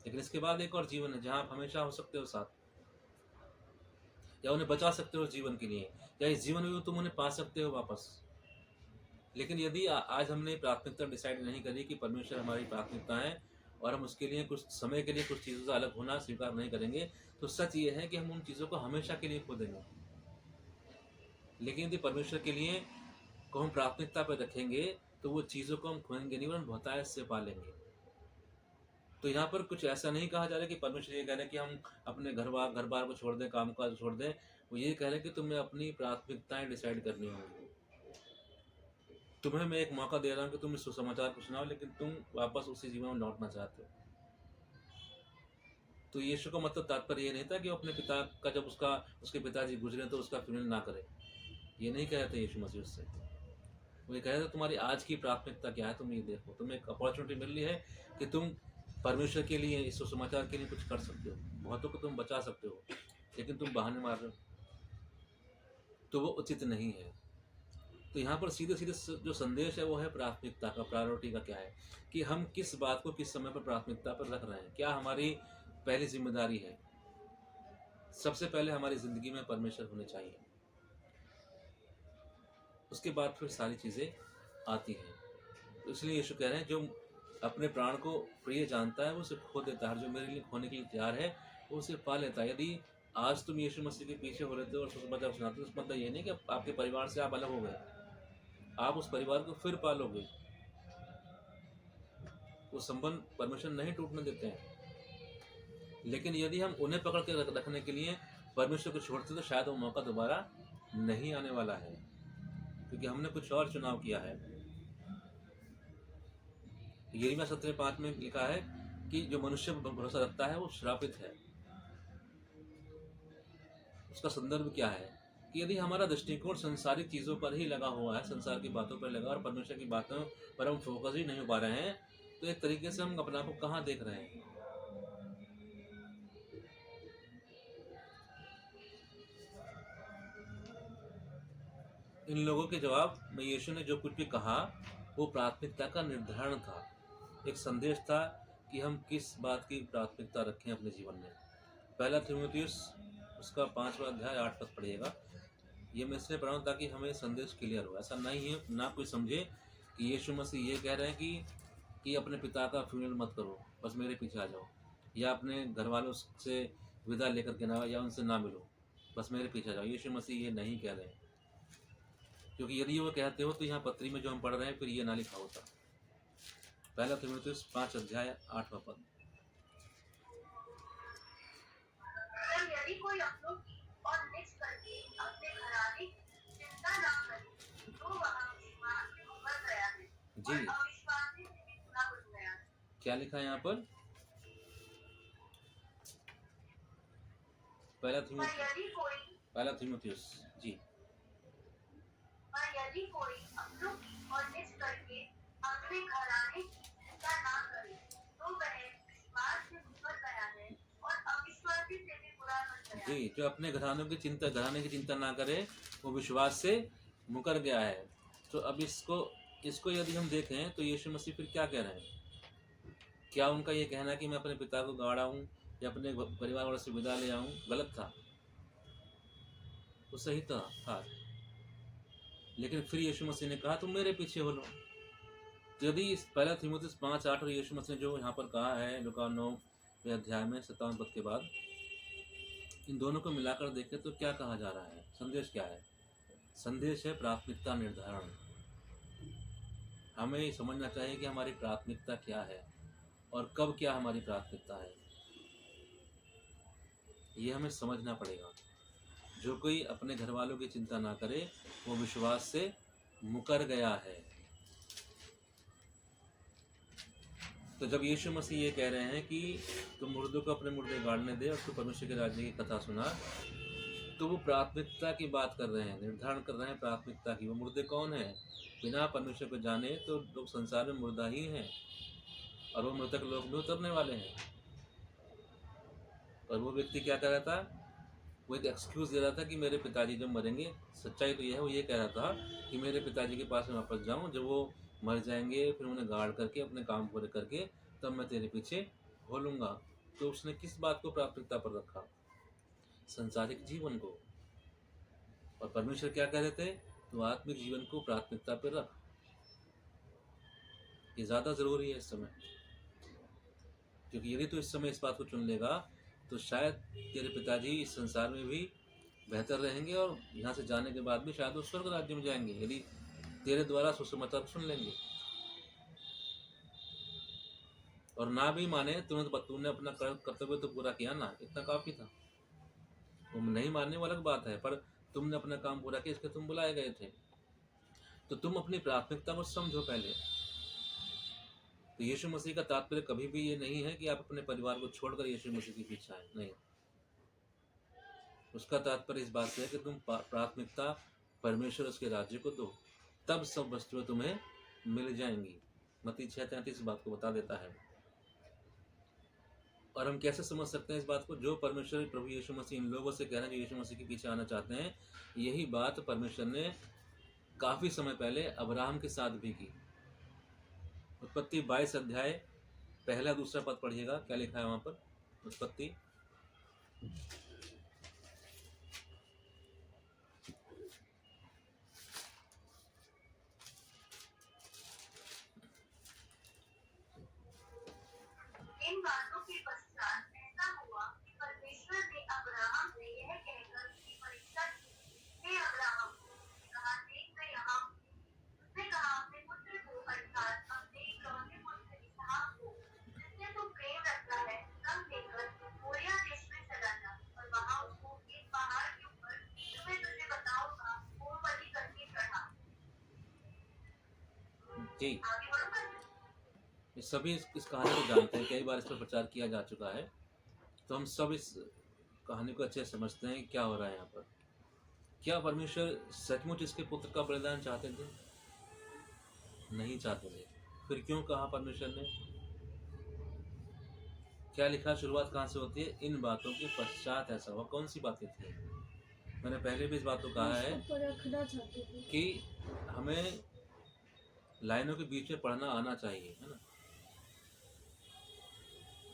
S1: लेकिन इसके बाद एक और जीवन है जहां आप हमेशा हो सकते हो साथ, या उन्हें बचा सकते हो जीवन के लिए, या इस जीवन में तुम उन्हें पा सकते हो वापस। लेकिन यदि आज हमने प्राथमिकता डिसाइड नहीं करी कि परमेश्वर हमारी प्राथमिकता है और हम उसके लिए कुछ समय के लिए कुछ चीज़ों से अलग होना स्वीकार नहीं करेंगे, तो सच ये है कि हम उन चीज़ों को हमेशा के लिए खो देंगे। लेकिन यदि परमेश्वर के लिए को हम प्राथमिकता पर रखेंगे तो वो चीज़ों को हम खोएंगे नहीं, वरन बहुतायत से पालेंगे। तो यहाँ पर कुछ ऐसा नहीं कहा जा रहा कि परमेश्वर ये कह रहे हैं कि हम अपने घर बार को छोड़ दें, काम काज छोड़ दें। वो ये कह रहे हैं कि तुम्हें अपनी प्राथमिकताएं डिसाइड करनी होंगी। तुम्हें मैं एक मौका दे रहा हूँ कि तुम इस सुसमाचार को सुनाओ, लेकिन तुम वापस उसी जीवन में लौटना चाहते हो। तो यीशु का मतलब तात्पर्य ये नहीं था कि वो अपने पिता का, जब उसके पिताजी गुजरे तो उसका फ्यूनरल ना करे। ये नहीं कह रहे थे यीशु मसीह उससे। वो ये कह रहे थे तुम्हारी आज की प्राथमिकता क्या है, तुम ये देखो। तुम्हें एक अपॉर्चुनिटी मिल रही है कि तुम परमेश्वर के लिए, इस सुसमाचार के लिए कुछ कर सकते हो। बहुतों को तुम बचा सकते हो, लेकिन तुम बहाने मार रहे हो, तो वो उचित नहीं है। तो यहाँ पर सीधे सीधे जो संदेश है वो है प्राथमिकता का, प्रायोरिटी का क्या है, कि हम किस बात को किस समय पर प्राथमिकता पर रख रहे हैं। क्या हमारी पहली जिम्मेदारी है। सबसे पहले हमारी जिंदगी में परमेश्वर होने चाहिए, उसके बाद फिर सारी चीज़ें आती हैं। तो इसलिए यीशु कह रहे हैं जो अपने प्राण को प्रिय जानता है वो उसे खो देता है, जो मेरे लिए खोने के लिए तैयार है वो उसे पा लेता है। यदि आज तुम यीशु मसीह के पीछे हो रहते हो और सुसमाचार सुनाते हो, उसका मतलब ये नहीं कि आपके परिवार से आप अलग हो गए, आप उस परिवार को फिर पालोगे। वो संबंध परमेश्वर नहीं टूटने देते हैं। लेकिन यदि हम उन्हें पकड़ के रखने के लिए परमेश्वर को छोड़ते तो शायद वो मौका दोबारा नहीं आने वाला है, क्योंकि हमने कुछ और चुनाव किया है। यिर्मयाह 17:5 में लिखा है कि जो मनुष्य पर भरोसा रखता है वो श्रापित है। उसका संदर्भ क्या है कि यदि हमारा दृष्टिकोण संसारिक चीज़ों पर ही लगा हुआ है, संसार की बातों पर लगा, और परमेश्वर की बातों पर हम फोकस ही नहीं हो पा रहे हैं, तो एक तरीके से हम अपने आप को कहाँ देख रहे हैं। इन लोगों के जवाब में यीशु ने जो कुछ भी कहा वो प्राथमिकता का निर्धारण था, एक संदेश था कि हम किस बात की प्राथमिकता रखें अपने जीवन में। पहला तीमुथियुस उसका 5वां अध्याय 8 पद पढ़िएगा। ये मैं इसलिए पढ़ रहा हूँ ताकि हमें संदेश क्लियर हो। ऐसा नहीं है, ना कोई समझे कि यीशु मसीह ये कह रहे हैं कि अपने पिता का फ्यूनरल मत करो, बस मेरे पीछे आ जाओ, या अपने घर वालों से विदा लेकर के ना, या उनसे ना मिलो, बस मेरे पीछे आ जाओ। यीशु मसीह ये नहीं कह रहे हैं, क्योंकि यदि वो कहते हो तो यहाँ पत्री में जो हम पढ़ रहे हैं फिर ये ना लिखा होता। पहला तीमुथियुस 5 अध्याय 8वां पद।
S2: यदि कोई अपनों की और निज करके अपने घराने की चिंता ना करे तो वह विश्वास से उबर गया है
S1: जी,
S2: और अविश्वासी से भी बुरा बन गया है।
S1: क्या लिखा है यहाँ पर? पहला तीमुथियुस जी।
S2: पर यदि कोई अपनों की और निज करके अपने घराने की चिंता ना करे तो वह विश्वास से उबर गया है और अविश्वासी से भी बुरा बन गया है।
S1: जी, जो अपने घराने की चिंता ना करे वो विश्वास से मुकर गया है। तो अब इसको यदि हम देखें तो यीशु मसीह फिर क्या कह रहे हैं? क्या उनका ये कहना कि मैं अपने पिता को गाड़ा हूँ या अपने परिवार वालों से विदा ले आऊँ गलत था? वो सही था। लेकिन फिर यीशु मसीह ने कहा तुम मेरे पीछे हो लो। तो यदि इस पहला तीमुथियुस 5:8 और यीशु मसीह ने जो यहाँ पर कहा है लूका 9वें अध्याय में 57 पद के बाद, इन दोनों को मिलाकर देखें तो क्या कहा जा रहा है? संदेश क्या है? संदेश है प्राथमिकता निर्धारण। हमें समझना चाहिए कि हमारी प्राथमिकता क्या है और कब क्या हमारी प्राथमिकता है, ये हमें समझना पड़ेगा। जो कोई अपने घर वालों की चिंता ना करे वो विश्वास से मुकर गया है। तो जब यीशु मसीह ये कह रहे हैं कि तुम मुर्दों को अपने मुर्दे गाड़ने दे और तू परमेश्वर के राज्य की कथा सुना, तो वो प्राथमिकता की बात कर रहे हैं, निर्धारण कर रहे हैं प्राथमिकता की। वो मुर्दे कौन है? बिना परमेश्वर को जाने तो लोग संसार में मुर्दा ही हैं और वो मृतक लोग में उतरने वाले हैं। और वो व्यक्ति क्या कह रहा था? वो एक एक्सक्यूज दे रहा था कि मेरे पिताजी जब मरेंगे, सच्चाई तो यह है, वो ये कह रहा था कि मेरे पिताजी के पास में वापस जाऊं, जब वो मर जाएंगे फिर उन्हें गाड़ करके अपने काम पूरे करके तब मैं तेरे पीछे हो लूँगा। तो उसने किस बात को प्राथमिकता पर रखा? संसारिक जीवन को। और परमेश्वर क्या कह रहे थे? तो आत्मिक जीवन को प्राथमिकता पर रख, ये ज़्यादा ज़रूरी है इस समय। क्योंकि यदि तू इस समय इस बात को चुन लेगा तो शायद तेरे पिताजी इस संसार में भी बेहतर रहेंगे और यहाँ से जाने के बाद भी शायद वो स्वर्ग राज्य में जाएंगे, यदि तेरे द्वारा सुसमाचार सुन लेंगे। और ना भी माने तूने अपना कर्तव्य तो पूरा किया ना, इतना काफ़ी था। तुम नहीं मानने वो अलग बात है, पर तुमने अपना काम पूरा किया, इसके तुम बुलाए गए थे। तो तुम अपनी प्राथमिकता को समझो पहले। तो यीशु मसीह का तात्पर्य कभी भी ये नहीं है कि आप अपने परिवार को छोड़कर यीशु मसीह के पीछे आए, नहीं। उसका तात्पर्य इस बात से है कि तुम प्राथमिकता परमेश्वर उसके राज्य को दो, तब सब वस्तुएं तुम्हें मिल जाएंगी। मत्ती 6:33 इस बात को बता देता है। और हम कैसे समझ सकते हैं इस बात को? जो परमेश्वर प्रभु यीशु मसीह इन लोगों से कह रहे हैं जो यीशु मसीह के पीछे आना चाहते हैं, यही बात परमेश्वर ने काफ़ी समय पहले अब्राहम के साथ भी की। उत्पत्ति 22 अध्याय 1-2 पद पढ़िएगा, क्या लिखा है वहाँ पर? उत्पत्ति
S2: इन बातों के पश्चात ऐसा हुआ कि परमेश्वर ने अब्राहम से यह कहकर उसकी परीक्षा की, हे अब्राहम, उसने कहा, देख मैं यहाँ हूँ। उसने कहा, अपने पुत्र को अर्थात अपने इकलौते पुत्र इसहाक को, जिससे तू प्रेम रखता है, संग लेकर मोरिया देश में चला जा और वहाँ उसको एक पहाड़ के ऊपर जो मैं तुझे बताऊंगा वो बलि करके चढ़ा।
S1: जी,
S2: आगे बढ़ो।
S1: ये सभी इस कहानी को जानते हैं, कई बार इस पर प्रचार किया जा चुका है, तो हम सब इस कहानी को अच्छे से समझते हैं कि क्या हो रहा है यहाँ पर। क्या परमेश्वर सचमुच इसके पुत्र का बलिदान चाहते थे? नहीं चाहते थे। फिर क्यों कहा परमेश्वर ने? क्या लिखा, शुरुआत कहाँ से होती है? इन बातों के पश्चात ऐसा हुआ। कौन सी बातें थी? मैंने पहले भी इस बात को कहा है कि हमें लाइनों के बीच में पढ़ना आना चाहिए, है ना।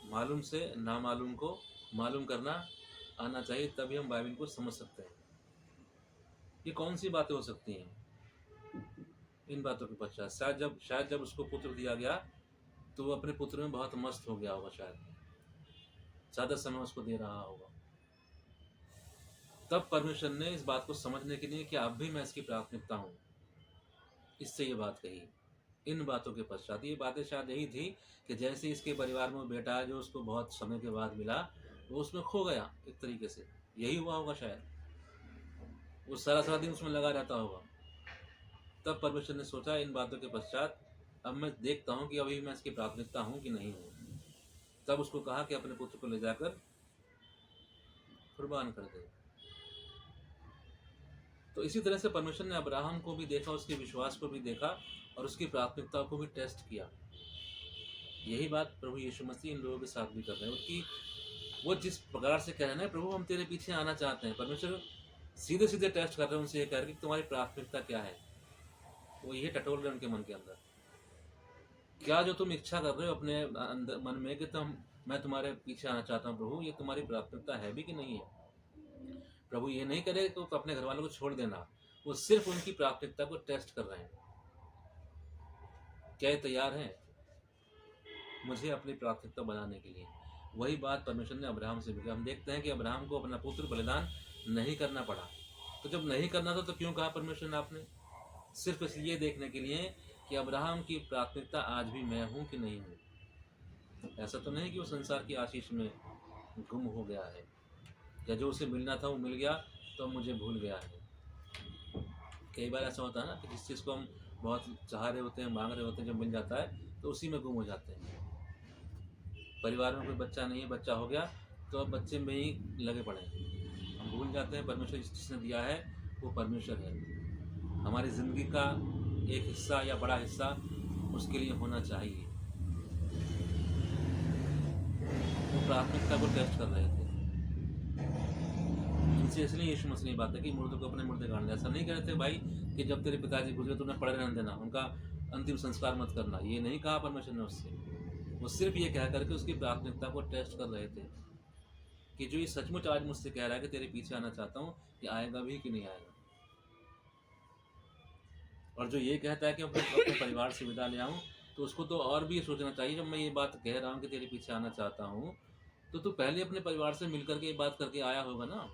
S1: मालूम से नामालूम को मालूम करना आना चाहिए, तभी हम बाइबल को समझ सकते हैं। ये कौन सी बातें हो सकती हैं? इन बातों के पश्चात शायद जब उसको पुत्र दिया गया तो वो अपने पुत्र में बहुत मस्त हो गया होगा, शायद ज़्यादा समय उसको दे रहा होगा। तब परमेश्वर ने इस बात को समझने के लिए कि आप भी मैं इसकी प्राथमिकता हूँ, इससे ये बात कही। इन बातों के पश्चात ये बातें शायद यही थी कि जैसे इसके परिवार में बेटा है जो उसको बहुत समय के बाद मिला, वो उसमें खो गया एक तरीके से, यही हुआ होगा शायद। वो सारा दिन उसमें लगा रहता होगा। तब परमेश्वर ने सोचा इन बातों के पश्चात अब मैं देखता हूँ कि अभी मैं इसकी प्राथमिकता हूँ कि नहीं हूँ। तब उसको कहा कि अपने पुत्र को ले जाकर कुर्बान कर दे। तो इसी तरह से परमेश्वर ने अब्राहम को भी देखा, उसके विश्वास को भी देखा और उसकी प्राथमिकता को भी टेस्ट किया। यही बात प्रभु यीशु मसीह इन लोगों के साथ भी कर रहे हैं। उनकी वो जिस प्रकार से कह रहे हैं, प्रभु हम तेरे पीछे आना चाहते हैं, परमेश्वर सीधे सीधे टेस्ट कर रहे हैं उनसे, ये कह रहे हैं कि तुम्हारी प्राथमिकता क्या है। वो ये टटोल रहे हैं उनके मन के अंदर। क्या जो तुम इच्छा कर रहे हो अपने अंदर मन में कि मैं तुम्हारे पीछे आना चाहता हूँ प्रभु, ये तुम्हारी प्राथमिकता है भी कि नहीं है? प्रभु ये नहीं करे तो अपने घर वालों को छोड़ देना, वो सिर्फ उनकी प्राथमिकता को टेस्ट कर रहे हैं। क्या तैयार हैं मुझे अपनी प्राथमिकता बनाने के लिए? वही बात परमेश्वर ने अब्राहम से भी की। हम देखते हैं कि अब्राहम को अपना पुत्र बलिदान नहीं करना पड़ा। तो जब नहीं करना था तो क्यों कहा परमेश्वर ने आपने? सिर्फ इसलिए देखने के लिए कि अब्राहम की प्राथमिकता आज भी मैं हूँ कि नहीं हूँ। ऐसा तो नहीं कि वो संसार की आशीष में गुम हो गया है, या जो उसे मिलना था वो मिल गया तो मुझे भूल गया है। कई बार ऐसा होता है ना कि जिस चीज़ को हम बहुत चाह रहे होते हैं, मांग रहे होते हैं, जब मिल जाता है तो उसी में गुम हो जाते हैं। परिवार में कोई बच्चा नहीं है, बच्चा हो गया तो अब बच्चे में ही लगे पड़े हैं। हम भूल जाते हैं परमेश्वर जिसने दिया है वो परमेश्वर है। हमारी ज़िंदगी का एक हिस्सा या बड़ा हिस्सा उसके लिए होना चाहिए। वो प्राथमिकता को टेस्ट कर रहे थे। इनसे इसलिए यीशु मसीह ने बात है कि मुर्दों को अपने मुर्दे गाड़ने, ऐसा नहीं कह रहे थे भाई कि जब तेरे पिताजी गुजरे तो उन्हें पड़े रहने देना, उनका अंतिम संस्कार मत करना, ये नहीं कहा परमेश्वर ने उससे। वो सिर्फ ये कह करके उसकी प्राथमिकता को टेस्ट कर रहे थे कि जो ये सचमुच आज मुझसे कह रहा है कि तेरे पीछे आना चाहता हूँ, ये आएगा भी कि नहीं आएगा। और जो ये कहता है कि अपने परिवार से विदा ले आऊँ, तो उसको तो और भी ये सोचना चाहिए, जब मैं ये बात कह रहा हूँ कि तेरे पीछे आना चाहता हूँ, तो तू पहले अपने परिवार से मिल करके ये बात करके आया होगा ना,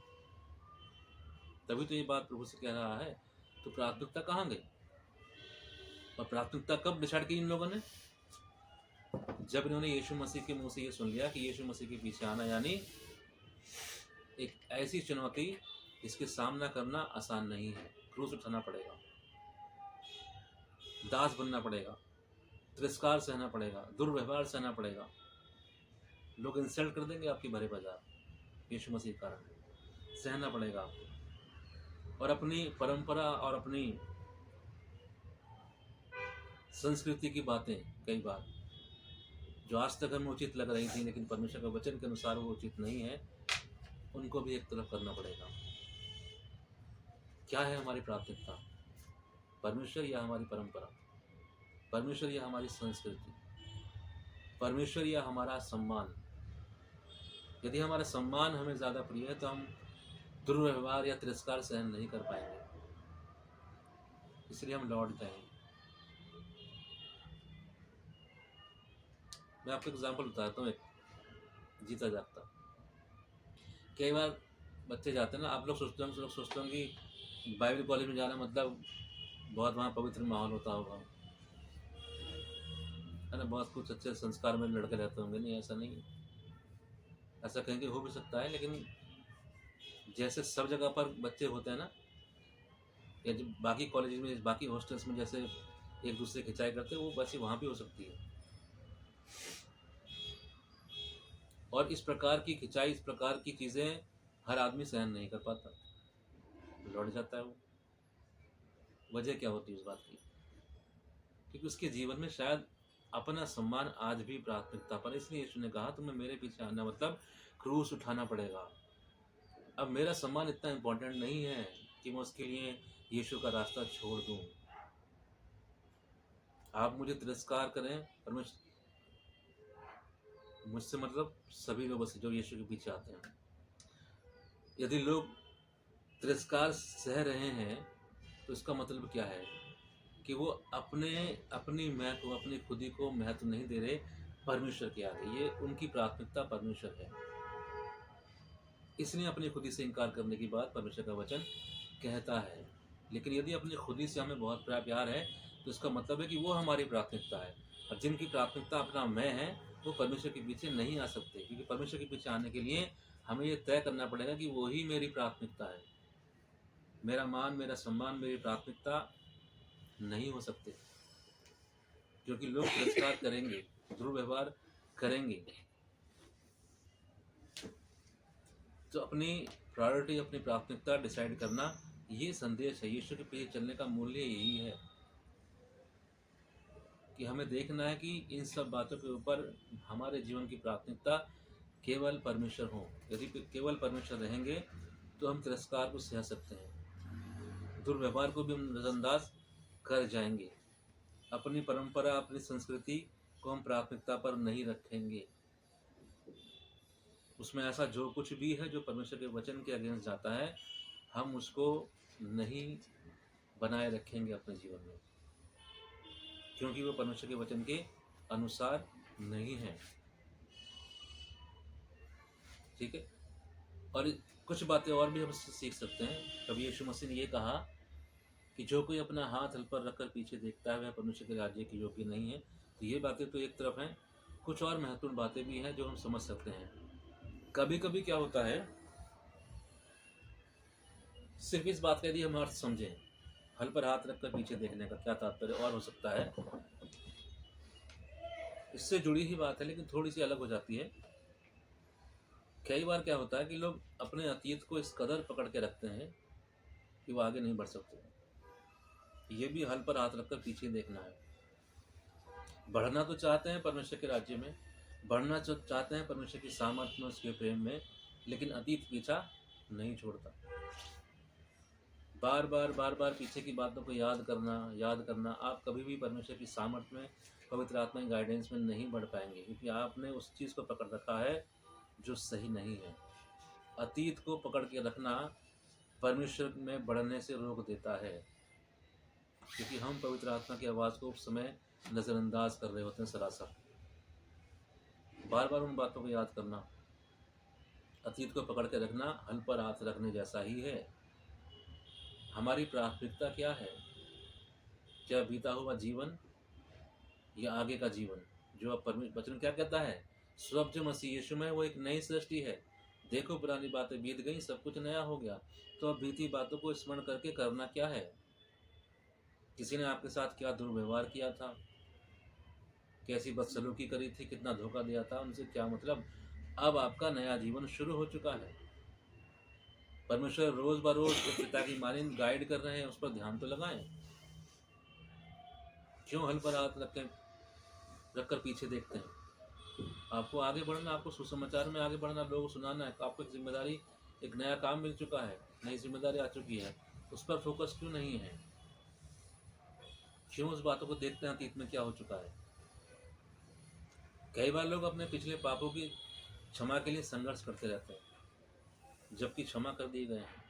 S1: तभी तो ये बात प्रभु से कह रहा है। तो प्राथमिकता कहाँ गई? और प्राथमिकता कब डिसाइड की इन लोगों ने? जब इन्होंने यीशु मसीह के मुंह से ये सुन लिया कि यीशु मसीह के पीछे आना यानी एक ऐसी चुनौती जिसके सामना करना आसान नहीं है। क्रूस उठाना पड़ेगा, दास बनना पड़ेगा, तिरस्कार सहना पड़ेगा, दुर्व्यवहार सहना पड़ेगा, लोग इंसल्ट कर देंगे आपकी भरे बाजार, यीशु मसीह के कारण सहना पड़ेगा आपको। और अपनी परंपरा और अपनी संस्कृति की बातें कई बार जो आज तक हमें उचित लग रही थी लेकिन परमेश्वर के वचन के अनुसार वो उचित नहीं है, उनको भी एक तरफ करना पड़ेगा। क्या है हमारी प्राथमिकता? परमेश्वर या हमारी परंपरा? परमेश्वर या हमारी संस्कृति? परमेश्वर या हमारा सम्मान? यदि हमारा सम्मान हमें ज़्यादा प्रिय है तो हम दुर्व्यवहार या तिरस्कार सहन नहीं कर पाएंगे, इसलिए हम लौट जाएंगे। मैं आपको एग्जाम्पल बताता हूँ, एक जीता जागता। कई बार बच्चे जाते हैं ना, आप लोग सोचते हैं कि बाइबल कॉलेज में जाना मतलब बहुत वहाँ पवित्र माहौल होता होगा, है ना, बहुत कुछ अच्छे संस्कार में लड़के रहते होंगे। नहीं, ऐसा नहीं है। ऐसा कहेंगे हो भी सकता है, लेकिन जैसे सब जगह पर बच्चे होते हैं ना, या जो बाकी कॉलेज में, बाकी हॉस्टल्स में जैसे एक दूसरे की खिंचाई करते हैं, वो वैसे वहाँ भी हो सकती है। और इस प्रकार की खिंचाई, इस प्रकार की चीज़ें हर आदमी सहन नहीं कर पाता, लौट जाता है वो। वजह क्या होती है इस बात की? क्योंकि उसके जीवन में शायद अपना सम्मान आज भी प्राथमिकता पर, इसलिए यीशु ने कहा तुम्हें मेरे पीछे आना मतलब क्रूस उठाना पड़ेगा। अब मेरा सम्मान इतना इम्पोर्टेंट नहीं है कि मैं उसके लिए यीशु का रास्ता छोड़ दूं। आप मुझे तिरस्कार करें, पर मुझसे मतलब सभी लोगों से जो यीशु के पीछे आते हैं। यदि लोग तिरस्कार सह रहे हैं तो इसका मतलब क्या है कि वो अपनी मैं को, अपनी खुदी को महत्व नहीं दे रहे परमेश्वर के आगे। ये उनकी प्राथमिकता परमेश्वर है, इसलिए अपनी खुदी से इनकार करने की बात परमेश्वर का वचन कहता है। लेकिन यदि अपनी खुदी से हमें बहुत प्यार है तो इसका मतलब है कि वो हमारी प्राथमिकता है। और जिनकी प्राथमिकता अपना मैं है वो परमेश्वर के पीछे नहीं आ सकते, क्योंकि परमेश्वर के पीछे आने के लिए हमें ये तय करना पड़ेगा कि वो ही मेरी प्राथमिकता है। मेरा मान, मेरा सम्मान, मेरी प्राथमिकता नहीं हो सकते, क्योंकि लोग तिरस्कार करेंगे, दुर्व्यवहार करेंगे। तो अपनी प्रायोरिटी, अपनी प्राथमिकता डिसाइड करना, ये संदेश है। यीशु के पीछे चलने का मूल्य यही है कि हमें देखना है कि इन सब बातों के ऊपर हमारे जीवन की प्राथमिकता केवल परमेश्वर हो। यदि केवल परमेश्वर रहेंगे तो हम तिरस्कार को सह सकते हैं, दुर्व्यवहार को भी हम नजरअंदाज कर जाएंगे, अपनी परंपरा, अपनी संस्कृति को हम प्राथमिकता पर नहीं रखेंगे। उसमें ऐसा जो कुछ भी है जो परमेश्वर के वचन के अगेंस्ट जाता है, हम उसको नहीं बनाए रखेंगे अपने जीवन में, क्योंकि वो परमेश्वर के वचन के अनुसार नहीं है। ठीक है। और कुछ बातें और भी हम सीख सकते हैं। कभी यीशु मसीह ने ये कहा कि जो कोई अपना हाथ हल पर रखकर पीछे देखता है वह परमेश्वर के राज्य के योग्य नहीं है। तो ये बातें तो एक तरफ हैं, कुछ और महत्वपूर्ण बातें भी हैं जो हम समझ सकते हैं। कभी कभी क्या होता है, सिर्फ इस बात का यदि हम अर्थ समझें, हल पर हाथ रखकर पीछे देखने का क्या तात्पर्य और हो सकता है, इससे जुड़ी ही बात है लेकिन थोड़ी सी अलग हो जाती है। कई बार क्या होता है कि लोग अपने अतीत को इस कदर पकड़ के रखते हैं कि वो आगे नहीं बढ़ सकते। ये भी हल पर हाथ रखकर पीछे देखना है। बढ़ना तो चाहते हैं परमेश्वर के राज्य में, बढ़ना चाहते हैं परमेश्वर की सामर्थ्य में, उसके प्रेम में, लेकिन अतीत पीछा नहीं छोड़ता। बार बार पीछे की बातों को याद करना आप कभी भी परमेश्वर की सामर्थ्य में, पवित्र आत्मा की गाइडेंस में नहीं बढ़ पाएंगे, क्योंकि आपने उस चीज़ को पकड़ रखा है जो सही नहीं है। अतीत को पकड़ के रखना परमेश्वर में बढ़ने से रोक देता है, क्योंकि हम पवित्र आत्मा की आवाज़ को उस समय नज़रअंदाज कर रहे होते हैं सरासर। बार बार उन बातों को याद करना, अतीत को पकड़ के रखना हल पर हाथ रखने जैसा ही है। हमारी प्राथमिकता क्या है? क्या बीता हुआ जीवन या आगे का जीवन? जो अब परमेश्वर वचन क्या कहता है? सब जो मसीह यीशु में है वो एक नई सृष्टि है। देखो पुरानी बातें बीत गई, सब कुछ नया हो गया। तो अब बीती बातों को स्मरण करके करना क्या है? किसी ने आपके साथ क्या दुर्व्यवहार किया था, कैसी बदसलूकी करी थी, कितना धोखा दिया था, उनसे क्या मतलब? अब आपका नया जीवन शुरू हो चुका है। परमेश्वर रोज बरोज एक पिता की मानिंद गाइड कर रहे हैं, उस पर ध्यान तो लगाएं। क्यों हल पर हाथ रखकर पीछे देखते हैं? आपको आगे बढ़ना, आपको सुसमाचार में आगे बढ़ना, लोगों को सुनाना है। आपको एक जिम्मेदारी, एक नया काम मिल चुका है, नई जिम्मेदारी आ चुकी है, उस पर फोकस क्यों नहीं है? क्यों उस बातों को देखते हैं अतीत में क्या हो चुका है? कई बार लोग अपने पिछले पापों की क्षमा के लिए संघर्ष करते रहते हैं, जबकि क्षमा कर दिए गए हैं।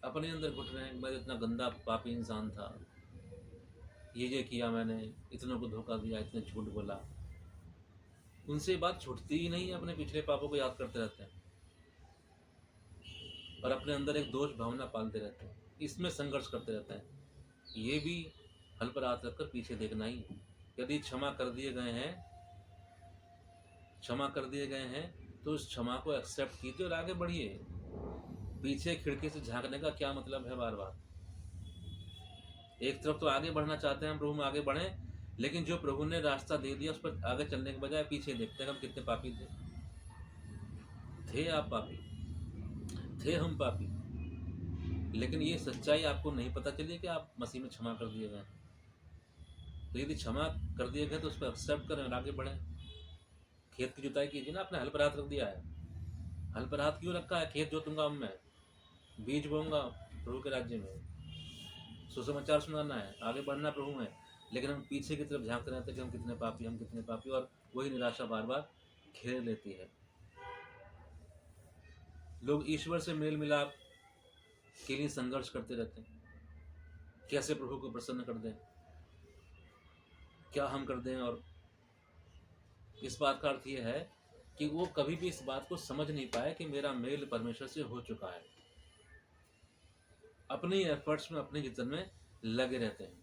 S1: अपने अंदर घुट रहे हैं, मैं इतना गंदा पापी इंसान था, ये किया मैंने, इतनों को धोखा दिया, इतने झूठ बोला। उनसे बात छूटती ही नहीं है, अपने पिछले पापों को याद करते रहते हैं और अपने अंदर एक दोष भावना पालते रहते हैं, इसमें संघर्ष करते रहते हैं। ये भी हल पर हाथ रखकर पीछे देखना ही है। यदि क्षमा कर दिए गए हैं तो उस क्षमा को एक्सेप्ट कीजिए और आगे बढ़िए। पीछे खिड़की से झांकने का क्या मतलब है? बार बार एक तरफ तो आगे बढ़ना चाहते हैं हम, प्रभु में आगे बढ़ें, लेकिन जो प्रभु ने रास्ता दे दिया उस पर आगे चलने के बजाय पीछे देखते हैं हम कितने पापी थे आप पापी थे, हम पापी। लेकिन ये सच्चाई आपको नहीं पता चली कि आप मसीह में क्षमा कर दिए गए। तो यदि क्षमा कर दिए गए तो उस पर एक्सेप्ट करें और आगे बढ़ें। खेत की जुताई कीजिए ना, आपने हल पर हाथ रख दिया है। हल पर हाथ क्यों रखा है? खेत जोतूंगा अब मैं, बीज बोऊंगा प्रभु के राज्य में, सुसमाचार सुनाना है, आगे बढ़ना प्रभु में। लेकिन हम पीछे की तरफ झांकते रहते हैं कि हम कितने पापी, और वही निराशा बार बार घेर लेती है। लोग ईश्वर से मेल मिलाप के लिए संघर्ष करते रहते हैं, कैसे प्रभु को प्रसन्न कर दें, क्या हम कर दें। और इस बात का अर्थ यह है कि वो कभी भी इस बात को समझ नहीं पाए कि मेरा मेल परमेश्वर से हो चुका है। अपने एफर्ट्स में, अपने जतन में लगे रहते हैं।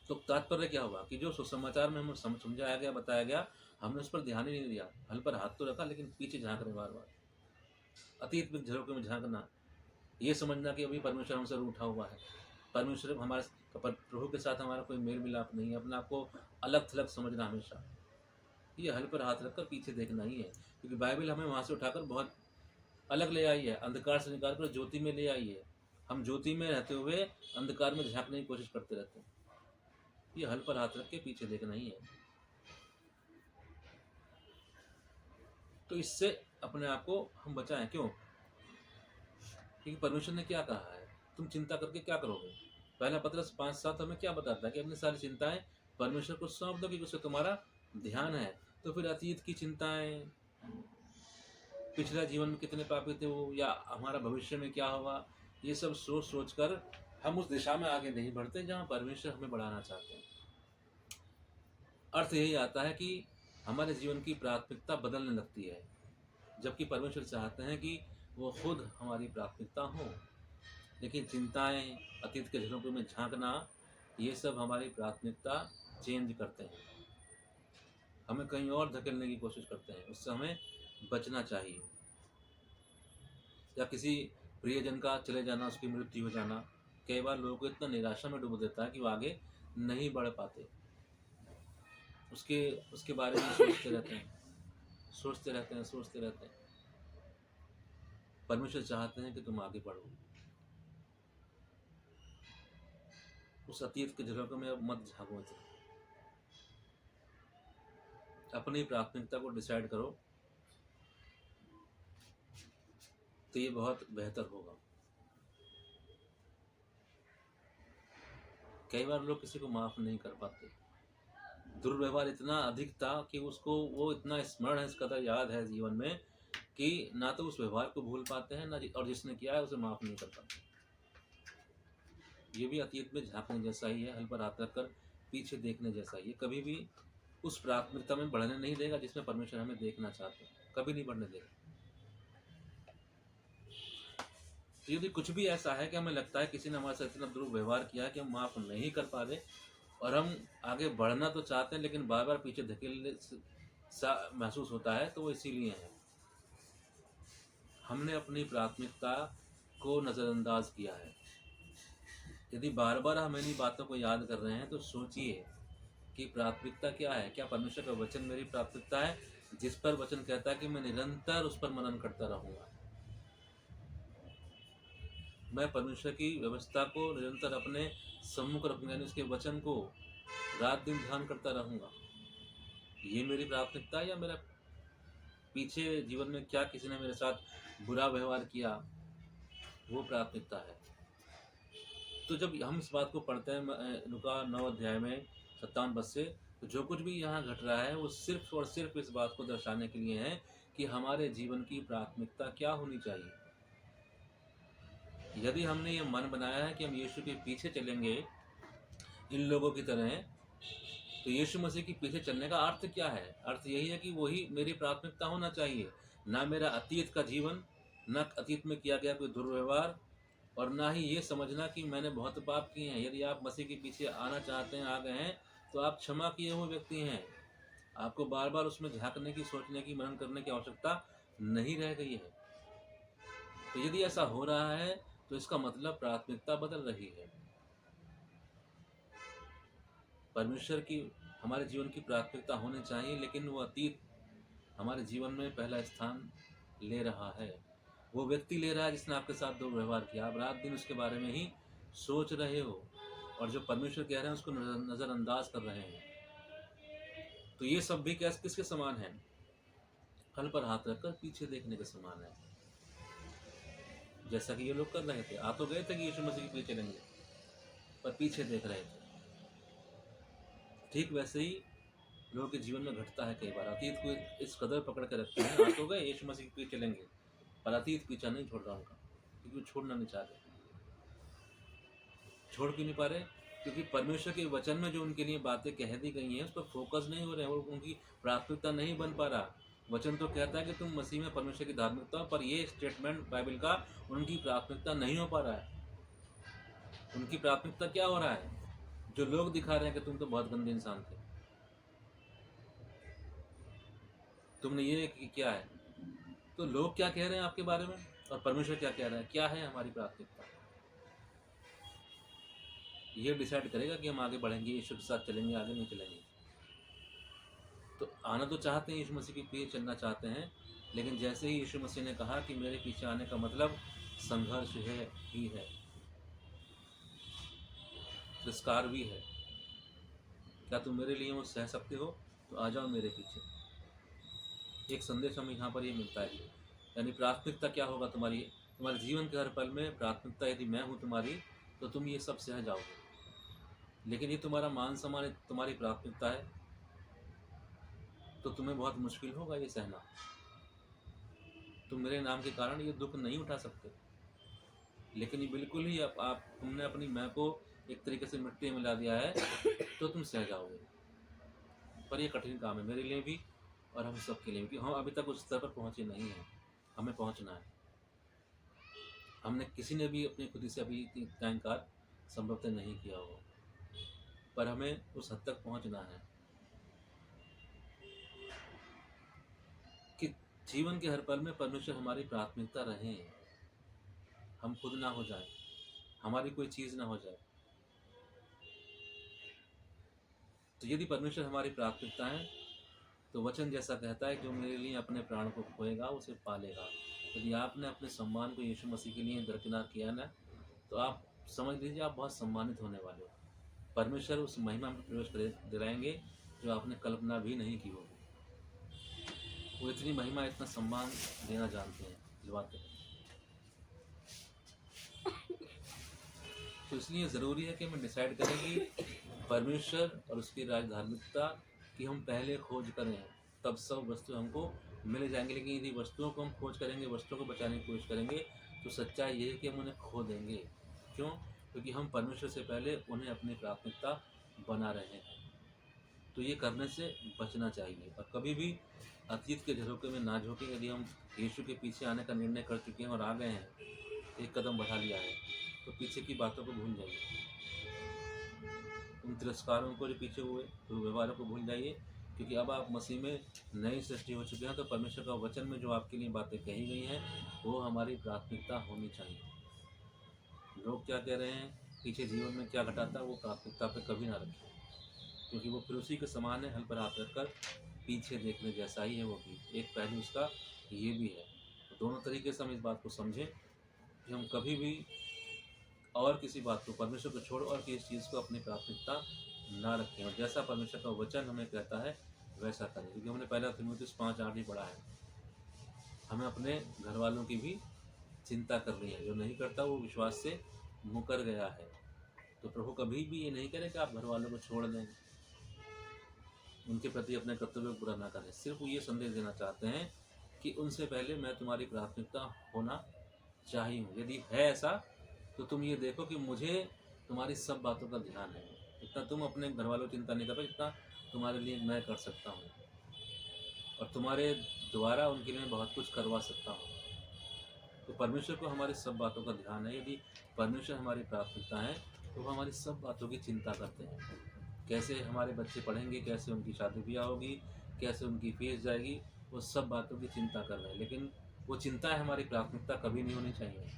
S1: तो तात्पर्य क्या हुआ कि जो सुसमाचार में हमें समझाया गया, बताया गया, हमने उस पर ध्यान ही नहीं दिया। हल पर हाथ तो रखा लेकिन पीछे झांक रहे बार बार, अतीत में झरोके में झांकना, ये समझना कि अभी परमेश्वर हमसे रूठा हुआ है, परमेश्वर हमारे प्रभु के साथ हमारा कोई मेल मिलाप नहीं है, अपने आप को अलग थलग समझना हमेशा। ये हल पर हाथ रखकर पीछे देखना ही है, क्योंकि बाइबल हमें वहाँ से उठाकर बहुत अलग ले आई है, अंधकार से निकाल कर ज्योति में ले आई है। हम ज्योति में रहते हुए अंधकार में झांकने की कोशिश करते रहते हैं। ये हल पर हाथ रख के पीछे देखना ही है। तो इससे अपने आप को हम बचाएं। क्यों? क्योंकि परमेश्वर ने क्या कहा है, तुम चिंता करके क्या करोगे। पहला पत्रस 5:7 हमें क्या बताता है कि अपनी सारी चिंताएं परमेश्वर को सौंप दो, क्योंकि उससे तुम्हारा ध्यान है। तो फिर अतीत की चिंताएं, पिछला जीवन में कितने पापी थे वो, या हमारा भविष्य में क्या होगा, ये सब सोच कर हम उस दिशा में आगे नहीं बढ़ते जहाँ परमेश्वर हमें बढ़ाना चाहते हैं। अर्थ यही आता है कि हमारे जीवन की प्राथमिकता बदलने लगती है, जबकि परमेश्वर चाहते हैं कि वो खुद हमारी प्राथमिकता हो। लेकिन चिंताएं, अतीत के झरोकों में झांकना, ये सब हमारी प्राथमिकता चेंज करते हैं, हमें कहीं और धकेलने की कोशिश करते हैं। उससे हमें बचना चाहिए। या किसी प्रियजन का चले जाना, उसकी मृत्यु हो जाना, कई बार लोगों को इतना निराशा में डूब देता है कि वो आगे नहीं बढ़ पाते। उसके उसके बारे में सोचते रहते हैं, सोचते रहते हैं, सोचते रहते हैं। परमेश्वर चाहते हैं कि तुम आगे बढ़ो। उस अतीत के झरोखे में अब मत झांको। अपनी प्राथमिकता को डिसाइड करो, तो ये बहुत बेहतर होगा। कई बार लोग किसी को माफ नहीं कर पाते। दुर्व्यवहार इतना अधिक था कि उसको वो इतना स्मरण है, इस कदर याद है जीवन में कि ना तो उस व्यवहार को भूल पाते हैं, ना और जिसने किया है उसे माफ नहीं कर पाते। ये भी अतीत में झांकने जैसा ही है, हल पर हाथ रखकर पीछे देखने जैसा ही है। कभी भी उस प्राथमिकता में बढ़ने नहीं देगा जिसमें परमेश्वर हमें देखना चाहते हैं, कभी नहीं बढ़ने देगा। तो यदि कुछ भी ऐसा है कि हमें लगता है किसी ने हमारे साथ इतना दुर्व्यवहार किया है कि हम माफ नहीं कर पा रहे, और हम आगे बढ़ना तो चाहते हैं लेकिन बार बार पीछे धकेलने सा महसूस होता है, तो वो इसीलिए है हमने अपनी प्राथमिकता को नज़रअंदाज किया है। यदि बार बार हम इन्हीं बातों को याद कर रहे हैं तो सोचिए कि प्राथमिकता क्या है। क्या परमेश्वर का वचन मेरी प्राथमिकता है, जिस पर वचन कहता है कि मैं निरंतर उस पर मनन करता रहूंगा। मैं परमेश्वर की व्यवस्था को निरंतर अपने सम्मुख रखूंगा, यानी उसके वचन को रात दिन ध्यान करता रहूंगा। ये मेरी प्राथमिकता है, या मेरा पीछे जीवन में क्या किसी ने मेरे साथ बुरा व्यवहार किया वो प्राथमिकता है। तो जब हम इस बात को पढ़ते हैं लूका 9 अध्याय में 57 पद से, तो जो कुछ भी यहाँ घट रहा है वो सिर्फ और सिर्फ इस बात को दर्शाने के लिए है कि हमारे जीवन की प्राथमिकता क्या होनी चाहिए। यदि हमने ये मन बनाया है कि हम यीशु के पीछे चलेंगे इन लोगों की तरह, तो यीशु मसीह के पीछे चलने का अर्थ क्या है? अर्थ यही है कि वही मेरी प्राथमिकता होना चाहिए, ना मेरा अतीत का जीवन, न अतीत में किया गया कोई दुर्व्यवहार, और ना ही ये समझना कि मैंने बहुत पाप किए हैं। यदि आप मसीह के पीछे आना चाहते हैं, आ गए हैं, तो आप क्षमा किए हुए व्यक्ति हैं। आपको बार बार उसमें झांकने की, सोचने की, मनन करने की आवश्यकता नहीं रह गई है। तो यदि ऐसा हो रहा है तो इसका मतलब प्राथमिकता बदल रही है। परमेश्वर की हमारे जीवन की प्राथमिकता होनी चाहिए, लेकिन वो अतीत हमारे जीवन में पहला स्थान ले रहा है। वो व्यक्ति ले रहा है जिसने आपके साथ दुर्व्यवहार किया। आप रात दिन उसके बारे में ही सोच रहे हो, और जो परमेश्वर कह रहे हैं उसको नज़रअंदाज कर रहे हैं। तो ये सब भी किसके समान है? हल पर हाथ रखकर पीछे देखने के समान है। जैसा कि ये लोग कर रहे थे, आ तो गए थे कि यीशु मसीह के पीछे चलेंगे, पर पीछे देख रहे थे। ठीक वैसे ही लोगों के जीवन में घटता है। कई बार अतीत को इस कदर पकड़ के रखते हैं, आ तो गए यीशु मसीह के पीछे चलेंगे, पर अतीत पीछा नहीं छोड़ रहा उनका, क्योंकि वो छोड़ना नहीं चाहते। छोड़ क्यों नहीं पा रहे? क्योंकि परमेश्वर के वचन में जो उनके लिए बातें कह दी गई हैं उस पर फोकस नहीं हो रहे हैं, और उनकी प्राथमिकता नहीं बन पा रहा। वचन तो कहता है कि तुम मसीह में परमेश्वर की धार्मिकता हो, पर ये स्टेटमेंट बाइबल का उनकी प्राथमिकता नहीं हो पा रहा है। उनकी प्राथमिकता क्या हो रहा है? जो लोग दिखा रहे हैं कि तुम तो बहुत गंदे इंसान थे, तुमने ये किया है, तो लोग क्या कह रहे हैं आपके बारे में और परमेश्वर क्या कह रहा है, क्या है हमारी प्राथमिकता? ये डिसाइड करेगा कि हम आगे बढ़ेंगे, यीशु के साथ चलेंगे, आगे नहीं चलेंगे। तो आना तो चाहते हैं, यीशु मसीह के पीछे चलना चाहते हैं, लेकिन जैसे ही यीशु मसीह ने कहा कि मेरे पीछे आने का मतलब संघर्ष है ही है, तिरस्कार भी है। क्या तुम मेरे लिए वो सह सकते हो? तो आ जाओ मेरे पीछे। एक संदेश हमें यहाँ पर ये मिलता है, यानी प्राथमिकता क्या होगा तुम्हारी, तुम्हारे जीवन के हर पल में प्राथमिकता यदि मैं हूँ तुम्हारी, तो तुम ये सब सह जाओगे। लेकिन ये तुम्हारा मान सम्मान तुम्हारी प्राथमिकता है, तो तुम्हें बहुत मुश्किल होगा ये सहना। तुम मेरे नाम के कारण ये दुख नहीं उठा सकते, लेकिन ये बिल्कुल ही आप तुमने अपनी मैं को एक तरीके से मिट्टी में मिला दिया है, तो तुम सह जाओगे। पर ये कठिन काम है मेरे लिए भी और हम सब के लिए, क्योंकि हम अभी तक उस स्तर पर पहुँचे नहीं हैं। हमें पहुँचना है। हमने किसी ने भी अपनी खुदी से अभी इतना इनकार संभवतः नहीं किया होगा, पर हमें उस हद तक पहुँचना है कि जीवन के हर पल में परमेश्वर हमारी प्राथमिकता रहे, हम खुद ना हो जाए, हमारी कोई चीज़ ना हो जाए। तो यदि परमेश्वर हमारी प्राथमिकता है तो वचन जैसा कहता है, जो मेरे लिए अपने प्राण को खोएगा उसे पालेगा। यदि आपने अपने सम्मान को यीशु मसीह के लिए दरकिनार किया ना, तो आप समझ लीजिए आप बहुत सम्मानित होने वाले हो। परमेश्वर उस महिमा में प्रवेश दिलाएंगे जो आपने कल्पना भी नहीं की होगी। वो इतनी महिमा, इतना सम्मान देना जानते हैं, दिलवाते हैं। तो इसलिए ज़रूरी है कि हम डिसाइड करें कि परमेश्वर और उसकी धार्मिकता की हम पहले खोज करें, तब सब वस्तु हमको मिल जाएंगे। लेकिन यदि वस्तुओं को हम खोज करेंगे, वस्तुओं को बचाने की कोशिश करेंगे, तो सच्चाई ये है कि हम उन्हें खो देंगे। क्यों? क्योंकि हम परमेश्वर से पहले उन्हें अपनी प्राथमिकता बना रहे हैं। तो ये करने से बचना चाहिए और कभी भी अतीत के झरोखे में ना झोंकें। यदि हम यीशु के पीछे आने का निर्णय कर चुके हैं और आ गए हैं, एक कदम बढ़ा लिया है, तो पीछे की बातों को भूल जाइए, उन तिरस्कारों को जो पीछे हुए दुर्व्यवहारों को भूल जाइए, क्योंकि अब आप मसीह में नई सृष्टि हो चुके हैं। तो परमेश्वर का वचन में जो आपके लिए बातें कही गई हैं, वो हमारी प्राथमिकता होनी चाहिए। लोग क्या कह रहे हैं, पीछे जीवन में क्या घटाता है, वो प्राथमिकता पे कभी ना रखें, क्योंकि वो फिर उसी के समान है, हल पर हाथ रखकर पीछे देखने जैसा ही है वो भी। एक पहलू उसका ये भी है। तो दोनों तरीके से हम इस बात को समझें कि हम कभी भी और किसी बात को, परमेश्वर को छोड़ और किसी चीज़ को अपनी प्राथमिकता ना रखें, और जैसा परमेश्वर का वचन हमें कहता है वैसा करें। क्योंकि हमने पहला तीमुथियुस 5:8 ही पढ़ा है, हमें अपने घर वालों की भी चिंता करनी है। जो नहीं करता वो विश्वास से मुकर गया है। तो प्रभु कभी भी ये नहीं करे कि आप घर वालों को छोड़ दें, उनके प्रति अपने कर्तव्य को पूरा ना करें। सिर्फ वो ये संदेश देना चाहते हैं कि उनसे पहले मैं तुम्हारी प्राथमिकता होना चाहिए। यदि है ऐसा, तो तुम ये देखो कि मुझे तुम्हारी सब बातों का ध्यान है। इतना तुम अपने घर वालों की चिंता नहीं कर पाए, जितना तुम्हारे लिए मैं कर सकता हूँ, और तुम्हारे द्वारा उनके लिए बहुत कुछ करवा सकता हूँ। तो परमेश्वर को हमारी सब बातों का ध्यान है। यदि परमेश्वर हमारी प्राथमिकता है, तो वो हमारी सब बातों की चिंता करते हैं। कैसे हमारे बच्चे पढ़ेंगे, कैसे उनकी शादी ब्याह होगी, कैसे उनकी फीस जाएगी, वो सब बातों की चिंता कर रहे हैं। लेकिन वो चिंता हमारी प्राथमिकता कभी नहीं होनी चाहिए।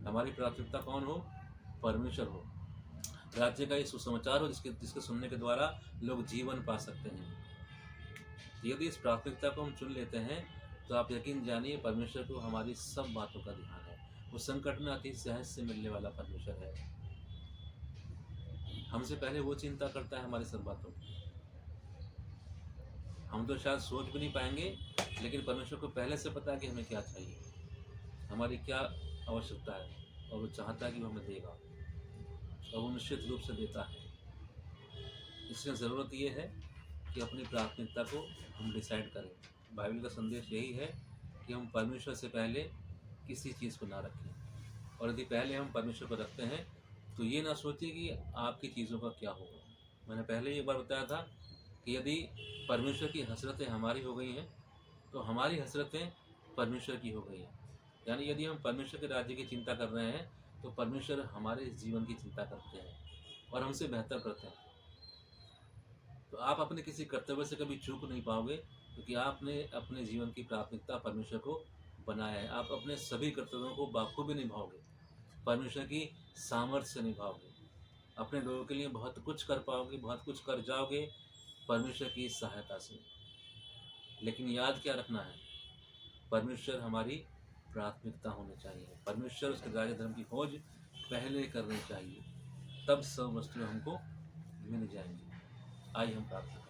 S1: हमारी प्राथमिकता कौन हो? परमेश्वर हो, राज्य का ये सुसमाचार हो, जिसके सुनने के द्वारा लोग जीवन पा सकते हैं। यदि इस प्राथमिकता को हम चुन लेते हैं, तो आप यकीन जानिए परमेश्वर को हमारी सब बातों का ध्यान है। वो संकट में अति सहज से मिलने वाला परमेश्वर है। हमसे पहले वो चिंता करता है हमारी सब बातों की। हम तो शायद सोच भी नहीं पाएंगे, लेकिन परमेश्वर को पहले से पता है कि हमें क्या चाहिए, हमारी क्या आवश्यकता है, और वो चाहता है कि वो हमें देगा, और वो निश्चित रूप से देता है। इसलिए ज़रूरत ये है कि अपनी प्राथमिकता को हम डिसाइड करें। बाइबल का संदेश यही है कि हम परमेश्वर से पहले किसी चीज़ को ना रखें, और यदि पहले हम परमेश्वर को रखते हैं, तो ये ना सोचिए कि आपकी चीज़ों का क्या होगा। मैंने पहले एक बार बताया था कि यदि परमेश्वर की हसरतें हमारी हो गई हैं, तो हमारी हसरतें परमेश्वर की हो गई हैं। यानी यदि हम परमेश्वर के राज्य की चिंता कर रहे हैं, तो परमेश्वर हमारे जीवन की चिंता करते हैं और हमसे बेहतर करते हैं। तो आप अपने किसी कर्तव्य से कभी चूक नहीं पाओगे, क्योंकि आपने अपने जीवन की प्राथमिकता परमेश्वर को बनाया है। आप अपने सभी कर्तव्यों को बाखूबी निभाओगे, परमेश्वर की सामर्थ्य से निभाओगे, अपने लोगों के लिए बहुत कुछ कर पाओगे, बहुत कुछ कर जाओगे परमेश्वर की सहायता से। लेकिन याद क्या रखना है, परमेश्वर हमारी प्राथमिकता होनी चाहिए। परमेश्वर, उसके राज्य धर्म की खोज पहले करनी चाहिए, तब सब वस्तुएं हमको मिल जाएंगी। आइए हम प्रार्थना करें।